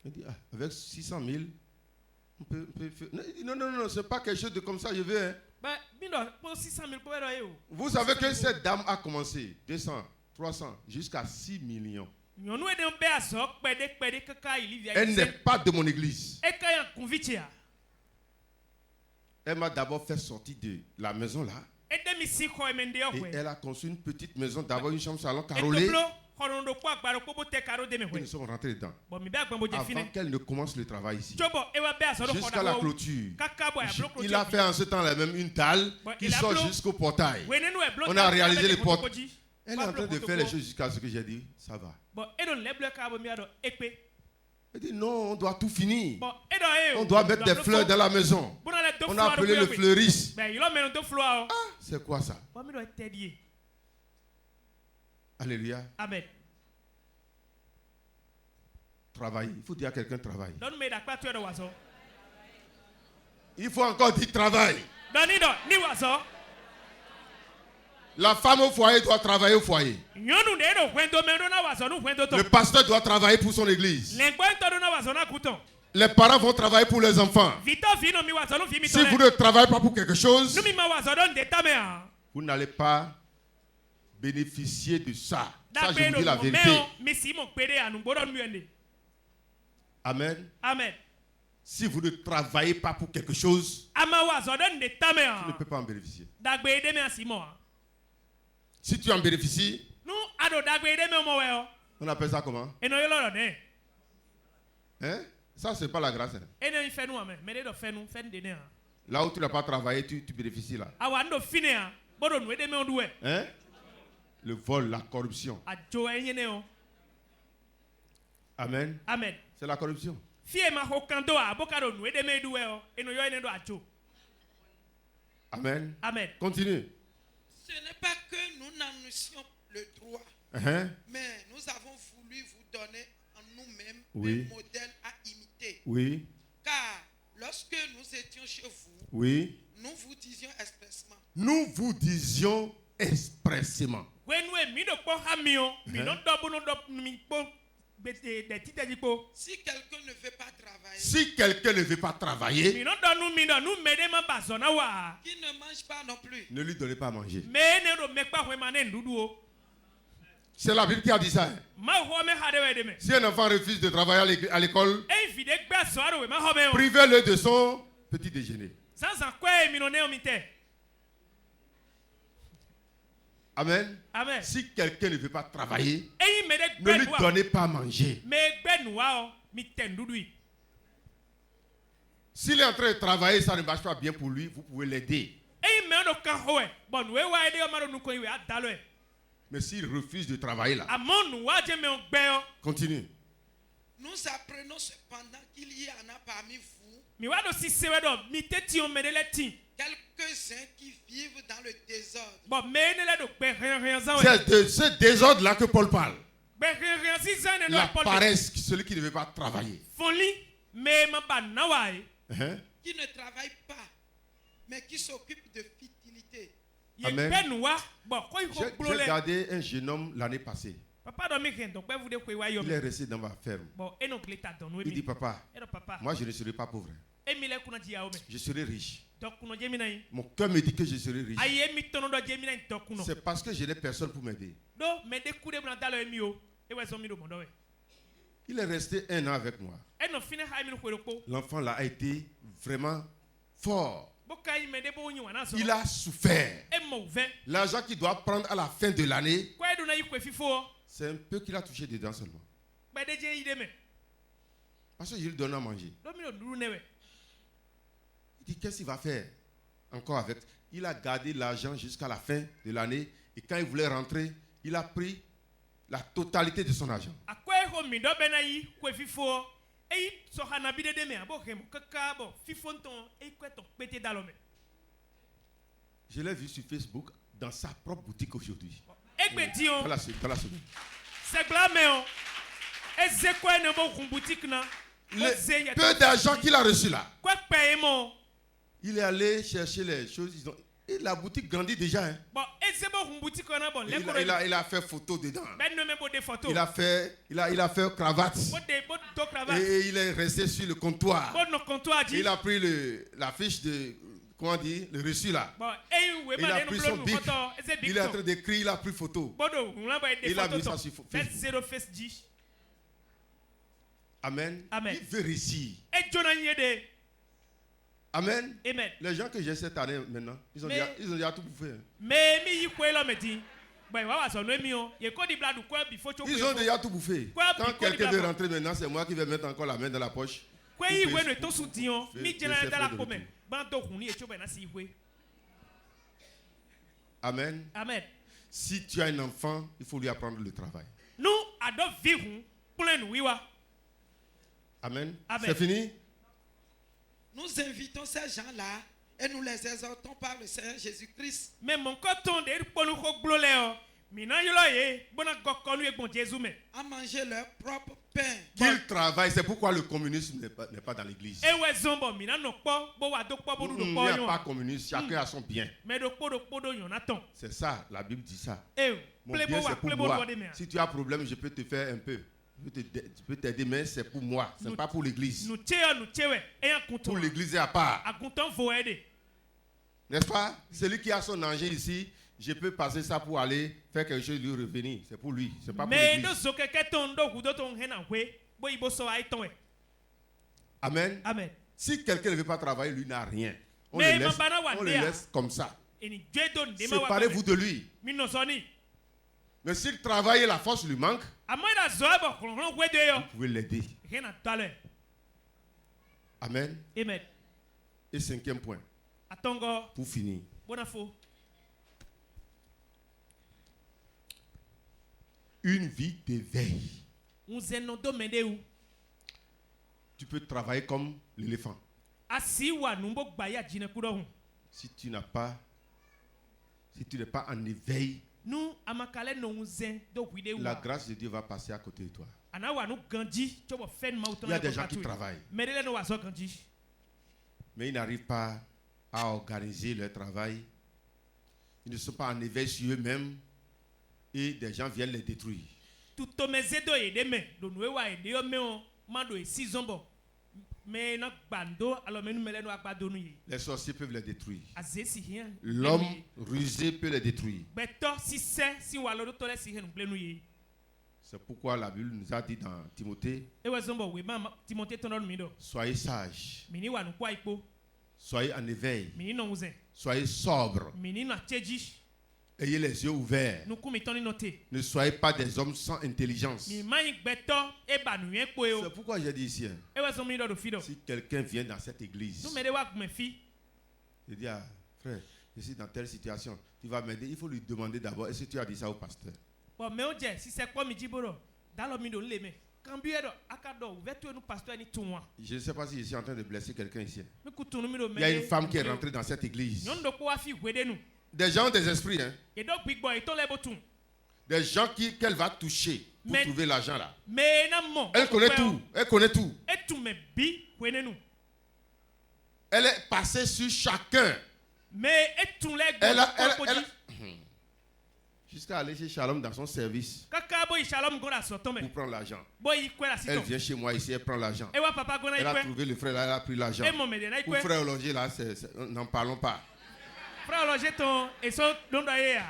Il dit, avec 600 000, Non, c'est pas quelque chose de comme ça, je veux. Hein. Vous savez que cette dame a commencé 200, 300, jusqu'à 6 millions. Elle n'est pas de mon église. Elle m'a d'abord fait sortir de la maison là. Et elle a construit une petite maison, d'abord une chambre salon carrelée. Nous sommes rentrés dedans. Avant qu'elle ne commence le travail ici. Jusqu'à la clôture. Il a fait en ce temps-là même une dalle qui sort jusqu'au portail. On a réalisé les portes. Elle est en train de faire les choses jusqu'à ce que j'ai dit, ça va. Elle dit non, on doit tout finir. On doit mettre des fleurs dans la maison. On a appelé le fleuriste. Ah, c'est quoi ça? Alléluia. Amen. Travailler. Il faut dire à quelqu'un travaille. Il faut encore dire travail. La femme au foyer doit travailler au foyer. Le pasteur doit travailler pour son église. Les parents vont travailler pour les enfants. Si vous ne travaillez pas pour quelque chose, vous n'allez pas bénéficier de ça. Ça, je vous dis la vérité. Amen. Amen. Si vous ne travaillez pas pour quelque chose, vous ne pouvez pas en bénéficier. Si tu en bénéficies, on appelle ça comment? Hein? Ça, c'est pas la grâce. Hein? Là où tu n'as pas travaillé, tu bénéficies là. Hein? Le vol, la corruption. Amen. Amen. C'est la corruption. Amen. Amen. Continue. Ce n'est pas que nous n'annoncions le droit, mais nous avons voulu vous donner en nous-mêmes un modèle à imiter. Oui. Car lorsque nous étions chez vous, nous vous disions expressément. Nous vous disions expressément. Si quelqu'un ne veut pas travailler, qui ne mange pas non plus, ne lui donnez pas à manger. C'est la Bible qui a dit ça. Si un enfant refuse de travailler à l'école, privez-le de son petit déjeuner. Amen. Amen. Si quelqu'un ne veut pas travailler, ne lui donnez pas à manger. S'il est en train de travailler, ça ne marche pas bien pour lui, vous pouvez l'aider. Mais s'il refuse de travailler là, continue. Nous apprenons cependant qu'il y en a parmi vous quelques-uns qui vivent dans le désordre. C'est de ce désordre-là que Paul parle. La paresse, celui qui ne veut pas travailler. Qui ne travaille pas, mais qui s'occupe de futilité. Amen. J'ai regardé un jeune homme l'année passée. Il est resté dans ma ferme. Il dit, papa, moi je ne serai pas pauvre. Je serai riche. Mon cœur me dit que je serai riche. C'est parce que je n'ai personne pour m'aider. Il est resté 1 an avec moi. L'enfant là a été vraiment fort. Il a souffert. L'argent qu'il doit prendre à la fin de l'année, c'est un peu qu'il a touché dedans seulement. Parce que je lui donne à manger. Il dit, qu'est-ce qu'il va faire encore avec? Il a gardé l'argent jusqu'à la fin de l'année. Et quand il voulait rentrer, il a pris la totalité de son argent. Je l'ai vu sur Facebook dans sa propre boutique aujourd'hui. Dans la semaine. Le peu d'argent qu'il a reçu là, il est allé chercher les choses. Et la boutique grandit déjà. Hein. Il a fait photo dedans. Il a fait cravate. Et il est resté sur le comptoir. Il a pris la fiche de, comment dire, le reçu là. Il a pris son bic. Il est en train d'écrire, il a pris photo. Il a mis ça sur Facebook. Amen. Il veut réussir. Amen. Les gens que j'ai cette année maintenant, ils ont déjà tout bouffé. Ils ont déjà tout bouffé. Quand quelqu'un veut rentrer maintenant, c'est moi qui vais mettre encore la main dans la poche. Amen. Si tu as un enfant, il faut lui apprendre le travail. Amen. C'est fini? Nous invitons ces gens-là et nous les exhortons par le Seigneur Jésus-Christ. À manger leur propre pain. Qu'ils travaillent, c'est pourquoi le communisme n'est pas dans l'église. Il n'y a pas communisme, chacun a son bien. C'est ça, la Bible dit ça. Mon bien c'est pour moi. Si tu as un problème, je peux te faire un peu. Je peux t'aider, mais c'est pour moi, ce n'est pas pour l'église. Pour l'église, à part. N'est-ce pas? Celui qui a son danger ici, je peux passer ça pour aller faire quelque chose et lui revenir. C'est pour lui, c'est pas pour l'église. Amen. Si quelqu'un ne veut pas travailler, lui n'a rien. On le laisse comme ça. Séparez-vous de lui. Mais s'il travaille et la force lui manque, vous pouvez l'aider. Amen. Et 5e point. Pour finir. Une vie d'éveil. Tu peux travailler comme l'éléphant. Si tu n'es pas en éveil, la grâce de Dieu va passer à côté de toi. Il y a des gens qui travaillent, mais ils n'arrivent pas à organiser leur travail. Ils ne sont pas en éveil sur eux-mêmes et des gens viennent les détruire. Les sorciers peuvent les détruire. L'homme rusé peut les détruire. C'est pourquoi la Bible nous a dit dans Timothée, soyez sages, soyez en éveil, soyez sobres, ayez les yeux ouverts, ne soyez pas des hommes sans intelligence. C'est pourquoi j'ai dit ici, si quelqu'un vient dans cette église, je dis, frère, je suis dans telle situation, tu vas m'aider, il faut lui demander d'abord, est-ce que tu as dit ça au pasteur? Je ne sais pas si je suis en train de blesser quelqu'un ici. Il y a une femme qui est rentrée dans cette église. Des gens ont des esprits, hein? Des gens qu'elle va toucher pour trouver l'argent là. Elle connaît tout. Elle connaît tout. Elle est passée sur chacun. Jusqu'à aller chez Shalom dans son service pour prendre l'argent. Elle vient chez moi ici, elle prend l'argent. Elle a trouvé le frère là, elle a pris l'argent. Pour frère Longer là, n'en parlons pas.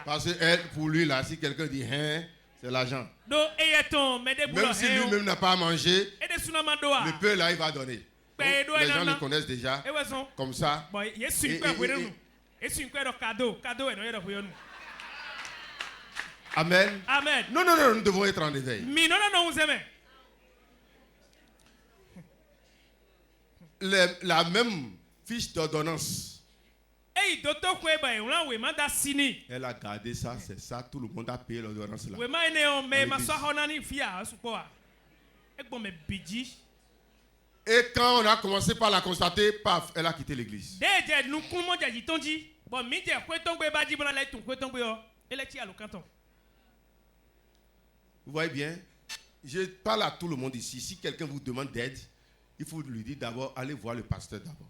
Parce que elle, pour lui là, si quelqu'un dit hein, c'est l'argent. Même si lui-même n'a pas à manger, le peu là il va donner. Donc, les gens le connaissent déjà comme ça. Amen. Non, nous devons être en éveil. La même fiche d'ordonnance. Elle a gardé ça, c'est ça, tout le monde a payé l'ordonnance là. Et quand on a commencé par la constater, paf, elle a quitté l'église. Vous voyez bien, je parle à tout le monde ici. Si quelqu'un vous demande d'aide, il faut lui dire d'abord, allez voir le pasteur d'abord.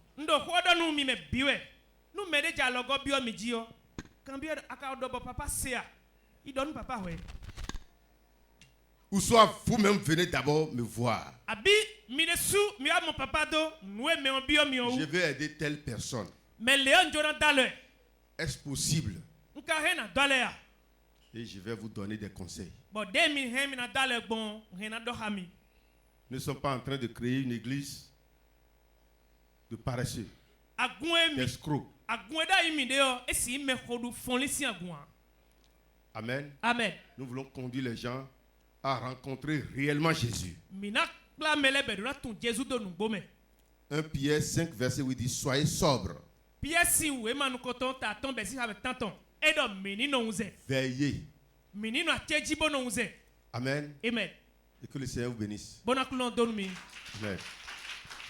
Ou soit vous-même venez d'abord me voir. Je vais aider telle personne. Est-ce possible? Et je vais vous donner des conseils. Nous ne sommes pas en train de créer une église de paresseux, d'escrocs. Amen. Amen. Nous voulons conduire les gens à rencontrer réellement Jésus. 1 Pierre 5, verset 8 dit: soyez sobres. Veillez. Amen. Amen. Et que le Seigneur vous bénisse. Amen.